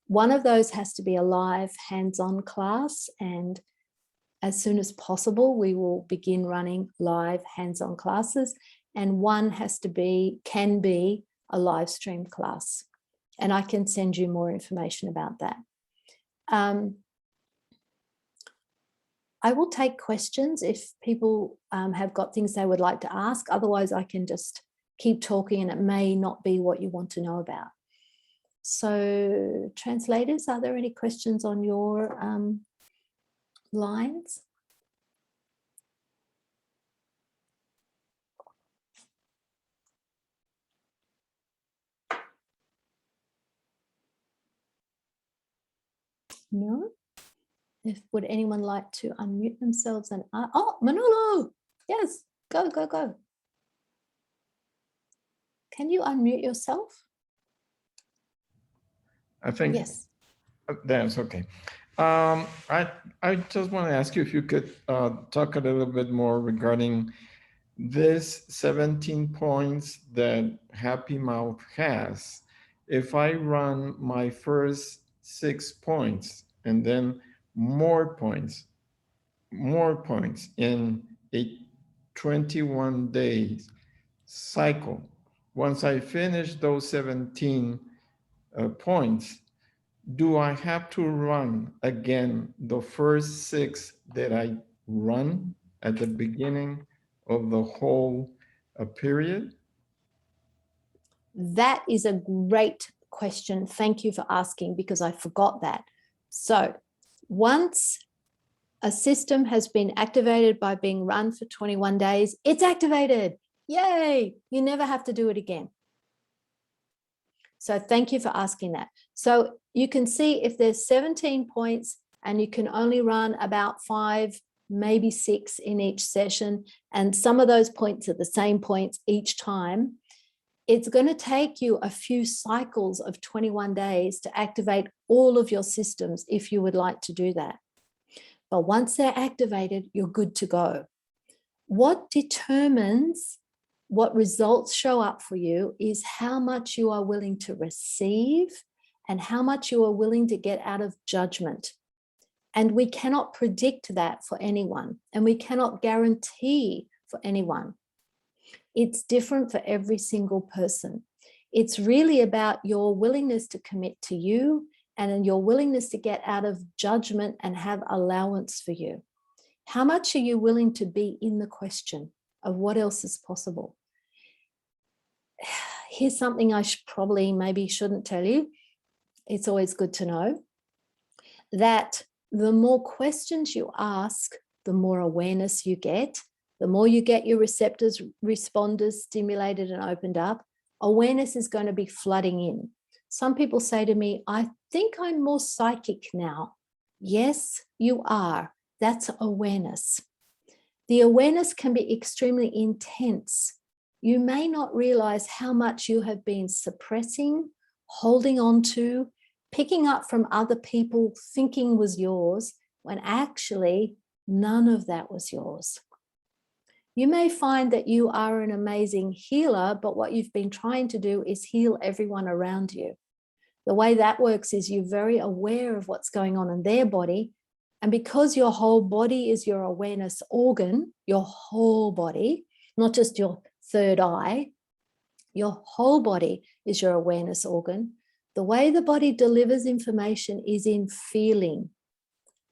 One of those has to be a live hands-on class, and as soon as possible, we will begin running live hands-on classes, and one can be a live stream class. And I can send you more information about that. I will take questions if people have got things they would like to ask. Otherwise, I can just keep talking and it may not be what you want to know about. So translators, are there any questions on your lines? No? Would anyone like to unmute themselves and oh, Manolo, yes, go. Can you unmute yourself? I think yes. That's okay. I just want to ask you if you could talk a little bit more regarding this 17 points that Happy Mouth has. If I run my first 6 points and then more points in a 21 days cycle, once I finish those 17 points, do I have to run again the first 6 that I run at the beginning of the whole period? That is a great question. Thank you for asking, because I forgot that. So once a system has been activated by being run for 21 days, it's activated. Yay! You never have to do it again. So thank you for asking that. So you can see if there's 17 points and you can only run about 5, maybe 6 in each session, and some of those points are the same points each time, it's going to take you a few cycles of 21 days to activate all of your systems if you would like to do that. But once they're activated, you're good to go. What determines what results show up for you is how much you are willing to receive and how much you are willing to get out of judgment. And we cannot predict that for anyone, and we cannot guarantee for anyone. It's different for every single person. It's really about your willingness to commit to you and your willingness to get out of judgment and have allowance for you. How much are you willing to be in the question of what else is possible? Here's something I maybe shouldn't tell you. It's always good to know that the more questions you ask, the more awareness you get, The more you get your receptors, responders stimulated and opened up, awareness is going to be flooding in. Some people say to me, I think I'm more psychic now. Yes, you are. That's awareness. The awareness can be extremely intense. You may not realize how much you have been suppressing, holding on to, picking up from other people, thinking was yours, when actually none of that was yours. You may find that you are an amazing healer, but what you've been trying to do is heal everyone around you. The way that works is you're very aware of what's going on in their body. And because your whole body is your awareness organ, your whole body, not just your third eye, your whole body is your awareness organ. The way the body delivers information is in feeling.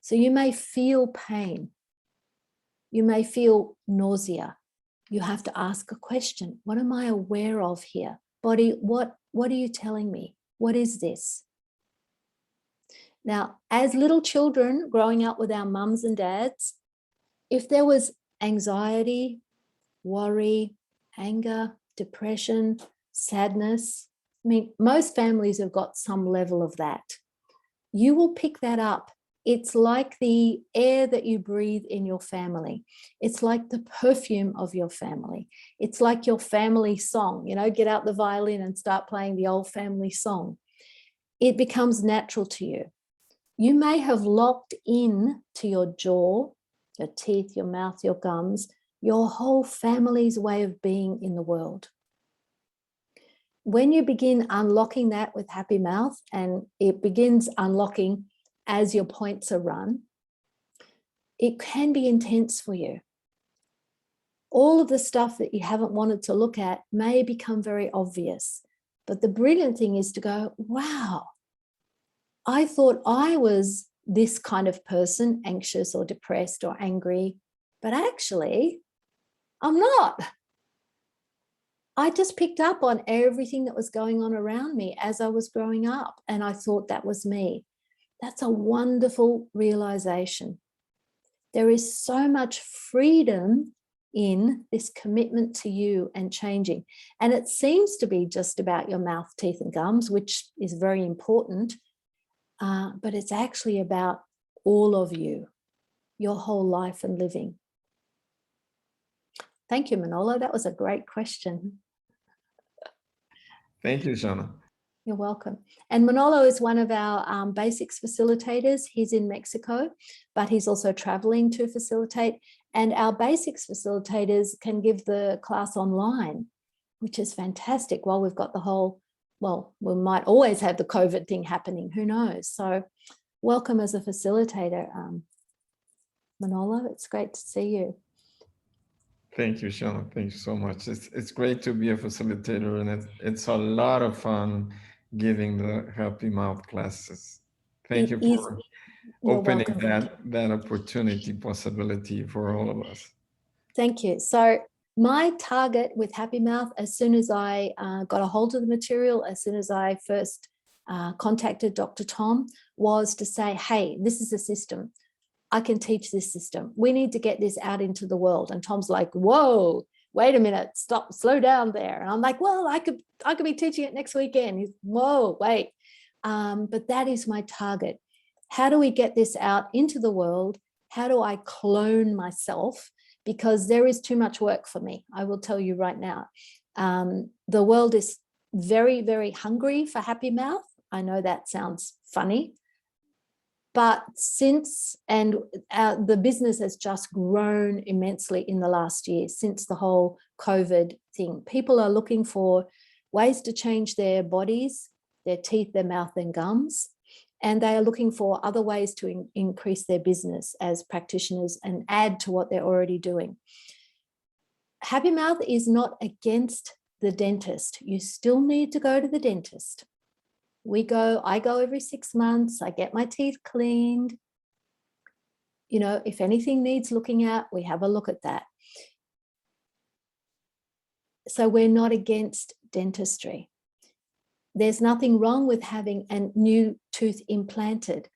So you may feel pain. You may feel nausea. You have to ask a question. What am I aware of here? Body, what are you telling me? What is this? Now, as little children growing up with our mums and dads, if there was anxiety, worry, anger, depression, sadness, I mean, most families have got some level of that. You will pick that up. It's like the air that you breathe in your family. It's like the perfume of your family. It's like your family song, get out the violin and start playing the old family song. It becomes natural to you. You may have locked in to your jaw, your teeth, your mouth, your gums, your whole family's way of being in the world. When you begin unlocking that with Happy Mouth, and it begins unlocking as your points are run, it can be intense for you. All of the stuff that you haven't wanted to look at may become very obvious. But the brilliant thing is to go, wow, I thought I was this kind of person, anxious or depressed or angry, but actually I'm not. I just picked up on everything that was going on around me as I was growing up, and I thought that was me. That's a wonderful realization. There is so much freedom in this commitment to you and changing. And it seems to be just about your mouth, teeth, and gums, which is very important. But it's actually about all of you, your whole life and living. Thank you, Manolo. That was a great question. Thank you, Shauna. You're welcome. And Manolo is one of our basics facilitators. He's in Mexico, but he's also traveling to facilitate. And our basics facilitators can give the class online, which is fantastic. While we've got the whole, well, we might always have the COVID thing happening, who knows? So welcome as a facilitator, Manolo. It's great to see you. Thank you, Shauna. Thank you so much. It's great to be a facilitator, and it's a lot of fun giving the Happy Mouth classes. Thank you for opening that opportunity, possibility for all of us. Thank you. So my target with Happy Mouth, as soon as I got a hold of the material, as soon as I first contacted Dr. Tom, was to say, hey, this is a system. I can teach this system. We need to get this out into the world. And Tom's like, whoa, wait a minute, stop, slow down there. And I'm like, well, I could be teaching it next weekend. He's, whoa, wait. But that is my target. How do we get this out into the world? How do I clone myself? Because there is too much work for me. I will tell you right now. The world is very, very hungry for Happy Mouth. I know that sounds funny. But the business has just grown immensely in the last year since the whole COVID thing. People are looking for ways to change their bodies, their teeth, their mouth, and gums. And they are looking for other ways to increase their business as practitioners and add to what they're already doing. Happy Mouth is not against the dentist. You still need to go to the dentist. I go every 6 months. I get my teeth cleaned. If anything needs looking at, we have a look at that. So we're not against dentistry. There's nothing wrong with having a new tooth implanted.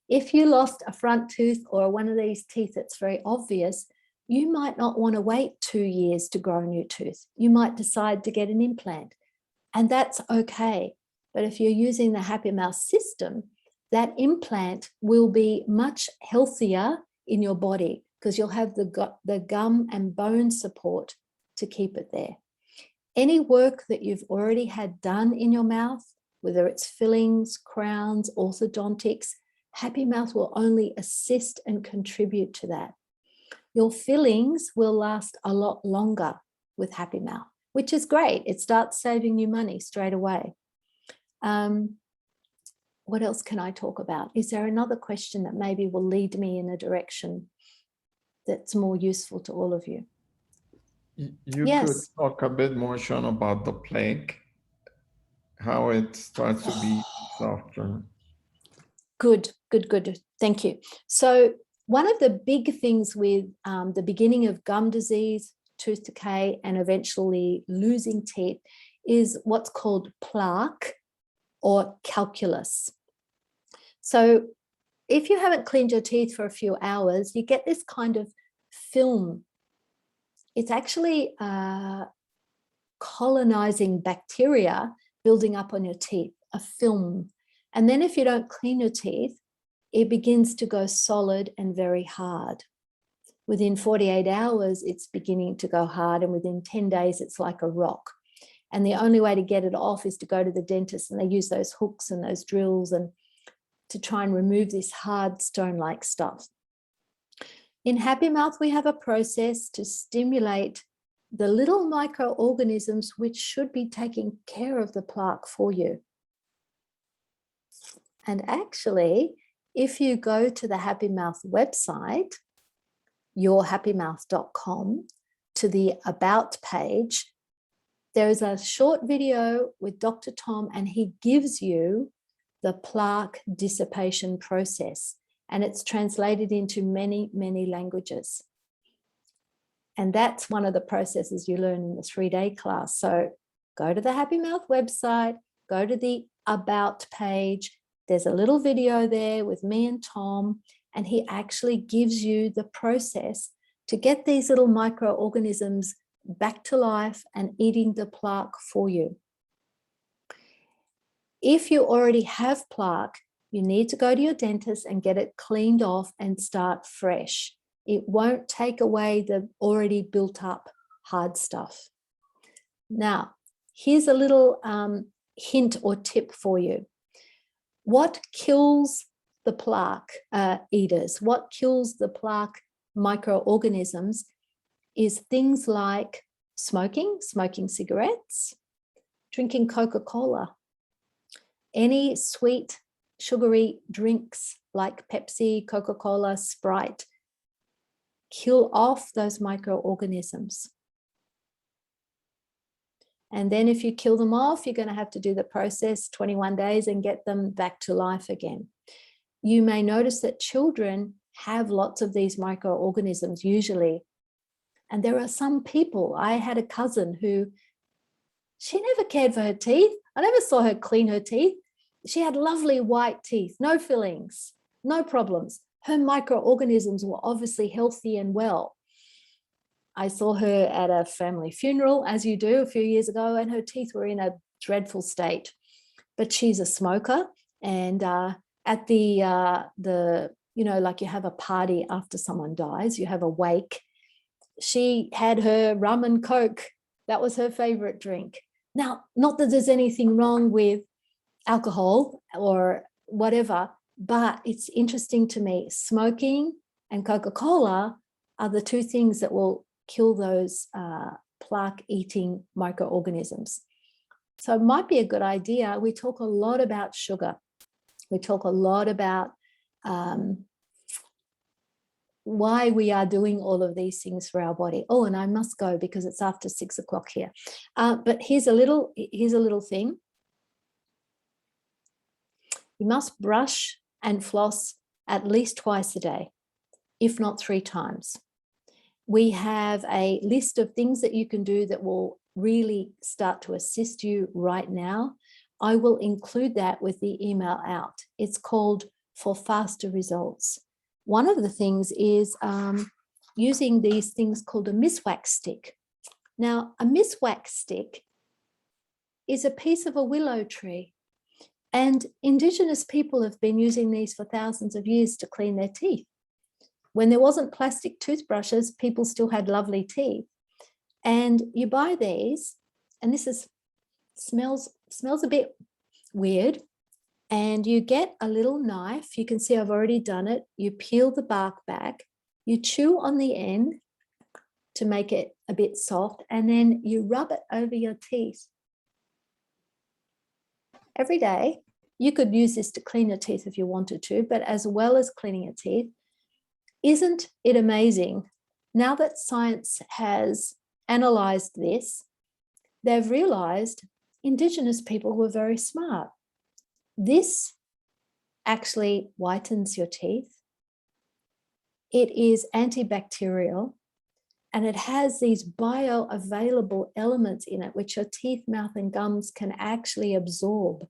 If you lost a front tooth or one of these teeth that's very obvious, you might not want to wait 2 years to grow a new tooth. You might decide to get an implant, and that's okay. But if you're using the Happy Mouth system, that implant will be much healthier in your body because you'll have the gum and bone support to keep it there. Any work that you've already had done in your mouth, whether it's fillings, crowns, orthodontics, Happy Mouth will only assist and contribute to that. Your fillings will last a lot longer with Happy Mouth, which is great. It starts saving you money straight away. What else can I talk about? Is there another question that maybe will lead me in a direction that's more useful to all of you? You Yes. could talk a bit more, Shauna, about the plaque, how it starts to be softer. Good. Thank you. So one of the big things with the beginning of gum disease, tooth decay, and eventually losing teeth is what's called plaque or calculus. So if you haven't cleaned your teeth for a few hours, you get this kind of film. It's actually colonizing bacteria building up on your teeth, a film. And then if you don't clean your teeth, it begins to go solid and very hard. Within 48 hours, it's beginning to go hard, and within 10 days, it's like a rock. And the only way to get it off is to go to the dentist, and they use those hooks and those drills and to try and remove this hard stone-like stuff. In Happy Mouth, we have a process to stimulate the little microorganisms which should be taking care of the plaque for you. And actually, if you go to the Happy Mouth website, yourhappymouth.com, to the About page, there is a short video with Dr. Tom, and he gives you the plaque dissipation process, and it's translated into many, many languages. And that's one of the processes you learn in the 3-day class. So go to the Happy Mouth website, go to the About page. There's a little video there with me and Tom, and he actually gives you the process to get these little microorganisms back to life and eating the plaque for you. If you already have plaque, you need to go to your dentist and get it cleaned off and start fresh. It won't take away the already built up hard stuff. Now, here's a little hint or tip for you. What kills the plaque eaters, what kills the plaque microorganisms is things like smoking cigarettes, drinking Coca-Cola, any sweet, sugary drinks like Pepsi, Coca-Cola, Sprite, kill off those microorganisms. And then if you kill them off, you're going to have to do the process 21 days and get them back to life again. You may notice that children have lots of these microorganisms usually. And there are some people, I had a cousin who, she never cared for her teeth. I never saw her clean her teeth. She had lovely white teeth, no fillings, no problems. Her microorganisms were obviously healthy and well. I saw her at a family funeral, as you do, a few years ago, and her teeth were in a dreadful state. But she's a smoker, and at the you know, like you have a party after someone dies, you have a wake. She had her rum and Coke. That was her favorite drink. Now, not that there's anything wrong with alcohol or whatever, but it's interesting to me. Smoking and Coca-Cola are the two things that will kill those plaque-eating microorganisms. So it might be a good idea. We talk a lot about sugar. We talk a lot about why we are doing all of these things for our body. Oh, and I must go because it's after 6 o'clock here. But here's a little thing. You must brush and floss at least twice a day, if not 3 times. We have a list of things that you can do that will really start to assist you right now. I will include that with the email out. It's called For Faster Results. One of the things is using these things called a miswax stick. Now, a miswax stick is a piece of a willow tree, and Indigenous people have been using these for thousands of years to clean their teeth. When there wasn't plastic toothbrushes, people still had lovely teeth. And you buy these, and this is smells a bit weird. And you get a little knife. You can see I've already done it. You peel the bark back. You chew on the end to make it a bit soft, and then you rub it over your teeth. Every day, you could use this to clean your teeth if you wanted to, but as well as cleaning your teeth, isn't it amazing? Now that science has analysed this, they've realised Indigenous people were very smart. This actually whitens your teeth. It is antibacterial, and it has these bioavailable elements in it, which your teeth, mouth, and gums can actually absorb.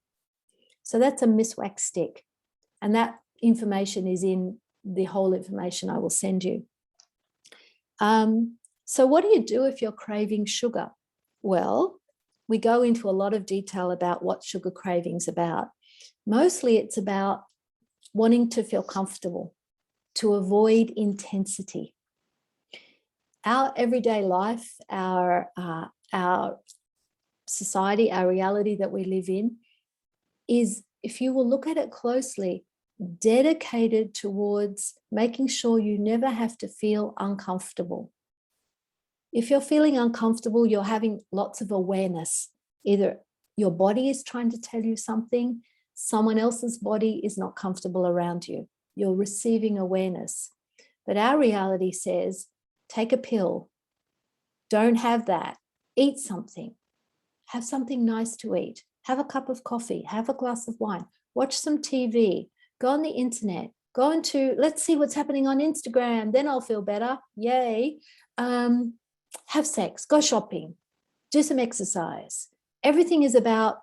So that's a miswax stick. And that information is in the whole information I will send you. So what do you do if you're craving sugar? Well, we go into a lot of detail about what sugar craving's about. Mostly it's about wanting to feel comfortable, to avoid intensity. Our everyday life, our society, our reality that we live in is, if you will look at it closely, dedicated towards making sure you never have to feel uncomfortable. If you're feeling uncomfortable, you're having lots of awareness. Either your body is trying to tell you something, someone else's body is not comfortable around you. You're receiving awareness. But our reality says, take a pill. Don't have that. Eat something. Have something nice to eat. Have a cup of coffee. Have a glass of wine. Watch some TV. Go on the internet. Go into, let's see what's happening on Instagram. Then I'll feel better. Yay. Have sex. Go shopping. Do some exercise. Everything is about,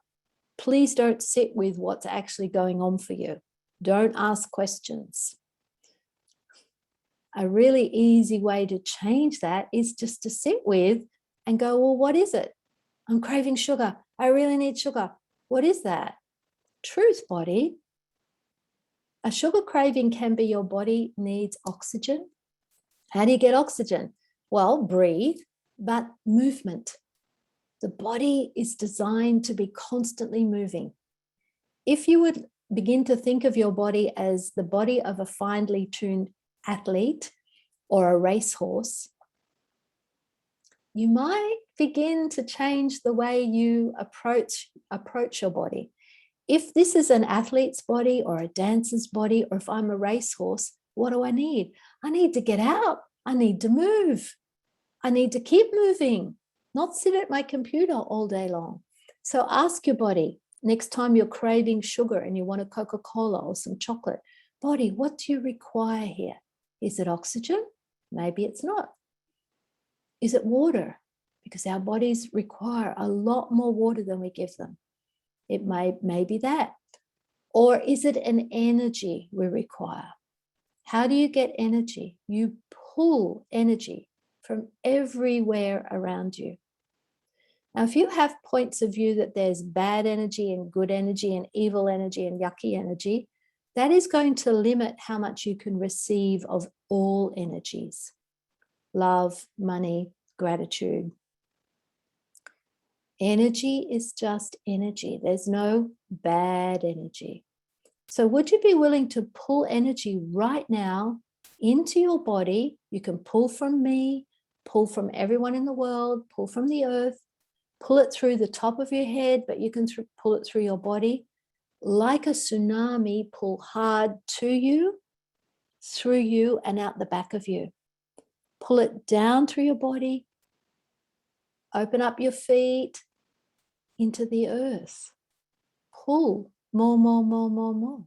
please don't sit with what's actually going on for you. Don't ask questions. A really easy way to change that is just to sit with and go, well, what is it? I'm craving sugar. I really need sugar. What is that? Truth, body. A sugar craving can be your body needs oxygen. How do you get oxygen? Well, breathe, but movement. The body is designed to be constantly moving. If you would begin to think of your body as the body of a finely tuned athlete or a racehorse, you might begin to change the way you approach your body. If this is an athlete's body or a dancer's body, or if I'm a racehorse, what do I need? I need to get out. I need to move. I need to keep moving, not sit at my computer all day long. So ask your body, next time you're craving sugar and you want a Coca-Cola or some chocolate, body, what do you require here? Is it oxygen? Maybe it's not. Is it water? Because our bodies require a lot more water than we give them. It may be that. Or is it an energy we require? How do you get energy? You pull energy from everywhere around you. Now, if you have points of view that there's bad energy and good energy and evil energy and yucky energy, that is going to limit how much you can receive of all energies. Love, money, gratitude. Energy is just energy. There's no bad energy. So would you be willing to pull energy right now into your body? You can pull from me, pull from everyone in the world, pull from the earth, pull it through the top of your head, but you can pull it through your body. Like a tsunami, pull hard to you, through you, and out the back of you. Pull it down through your body. Open up your feet into the earth. Pull more, more, more, more, more.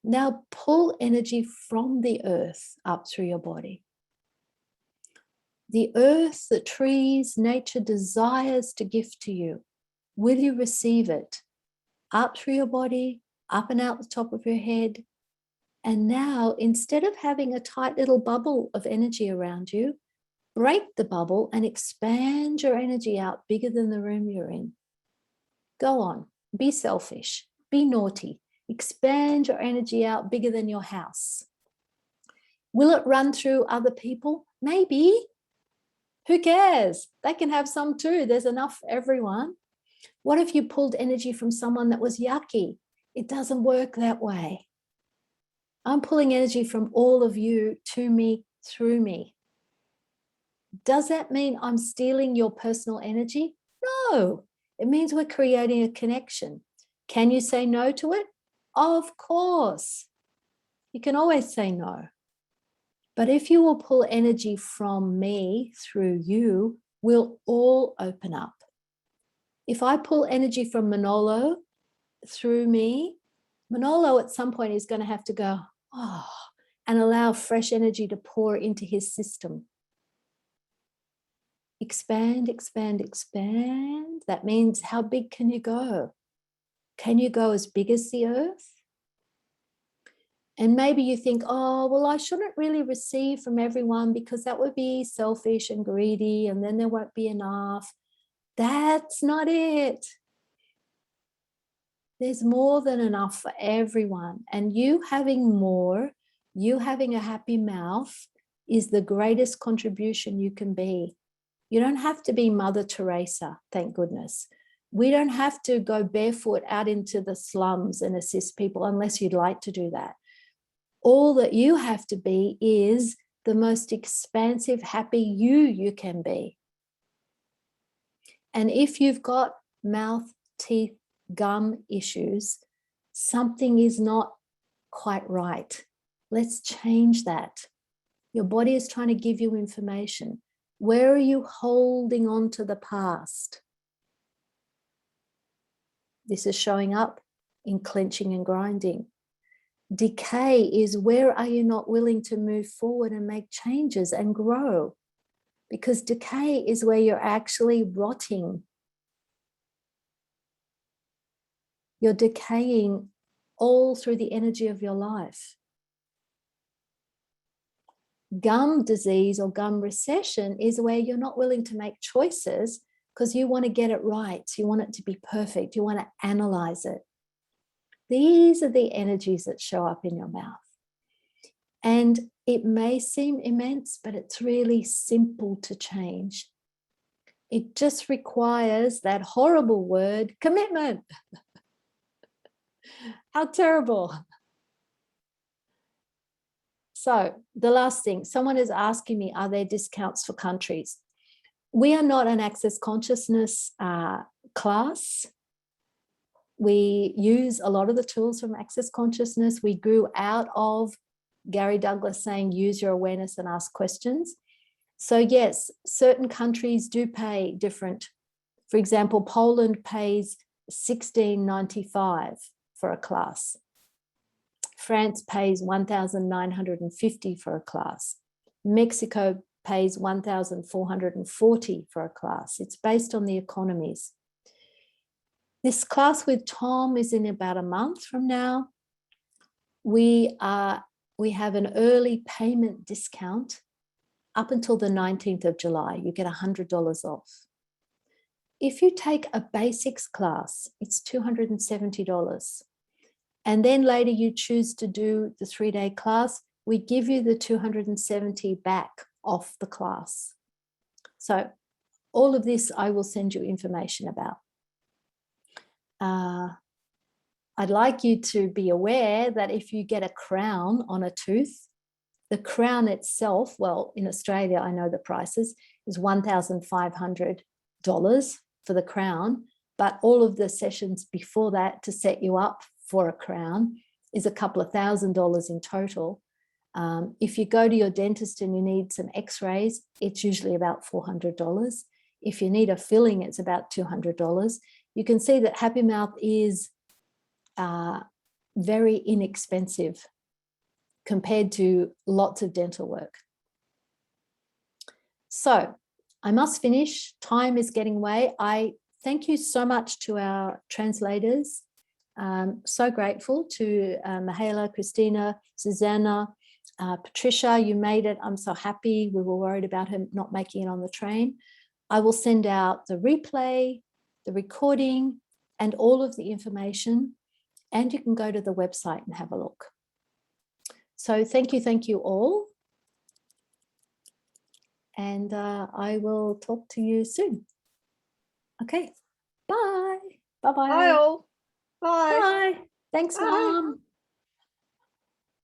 Now pull energy from the earth up through your body. The earth, the trees, nature desires to give to you. Will you receive it? Up through your body, up and out the top of your head, And now, instead of having a tight little bubble of energy around you, break the bubble and expand your energy out bigger than the room you're in. Go on, be selfish, be naughty, expand your energy out bigger than your house. Will it run through other people? Maybe. Who cares? They can have some too. There's enough for everyone. What if you pulled energy from someone that was yucky? It doesn't work that way. I'm pulling energy from all of you to me, through me. Does that mean I'm stealing your personal energy? No, it means we're creating a connection. Can you say no to it? Of course. You can always say no. But if you will pull energy from me through you, we'll all open up. If I pull energy from Manolo through me, Manolo at some point is going to have to go, oh, and allow fresh energy to pour into his system. Expand, expand, expand. That means how big can you go? Can you go as big as the earth? And maybe you think, oh, well, I shouldn't really receive from everyone because that would be selfish and greedy and then there won't be enough. That's not it. There's more than enough for everyone. And you having more, you having a happy mouth is the greatest contribution you can be. You don't have to be Mother Teresa, thank goodness. We don't have to go barefoot out into the slums and assist people unless you'd like to do that. All that you have to be is the most expansive, happy you can be. And if you've got mouth, teeth, gum issues, something is not quite right. Let's change that. Your body is trying to give you information. Where are you holding on to the past? This is showing up in clenching and grinding. Decay is where are you not willing to move forward and make changes and grow? Because decay is where you're actually rotting. You're decaying all through the energy of your life. Gum disease or gum recession is where you're not willing to make choices because you want to get it right. You want it to be perfect. You want to analyze it. These are the energies that show up in your mouth. And it may seem immense, but it's really simple to change. It just requires that horrible word, commitment. How terrible. So the last thing, someone is asking me, are there discounts for countries? We are not an Access Consciousness class. We use a lot of the tools from Access Consciousness. We grew out of Gary Douglas saying, use your awareness and ask questions. So yes, certain countries do pay different. For example, Poland pays $16.95 for a class. France pays $1,950 for a class. Mexico pays $1,440 for a class. It's based on the economies. This class with Tom is in about a month from now. We have an early payment discount up until the 19th of July. You get $100 off. If you take a basics class, it's $270. And then later you choose to do the 3-day class, we give you the $270 back off the class. So all of this I will send you information about. I'd like you to be aware that if you get a crown on a tooth, the crown itself, well, in Australia, I know the prices, is $1,500 for the crown, but all of the sessions before that to set you up for a crown is a couple of $1,000s in total. If you go to your dentist and you need some x-rays, it's usually about $400. If you need a filling, it's about $200. You can see that Happy Mouth is very inexpensive compared to lots of dental work. So I must finish. Time is getting away. I thank you so much to our translators So grateful to Mihaela, Christina, Susanna, Patricia, you made it. I'm so happy. We were worried about him not making it on the train. I will send out the replay, the recording, and all of the information, and you can go to the website and have a look. So thank you all. And I will talk to you soon. Okay, bye. Bye-bye. Bye all. Bye. Bye. Thanks, Bye. Mom.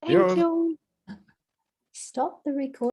Thank you. Stop the recording.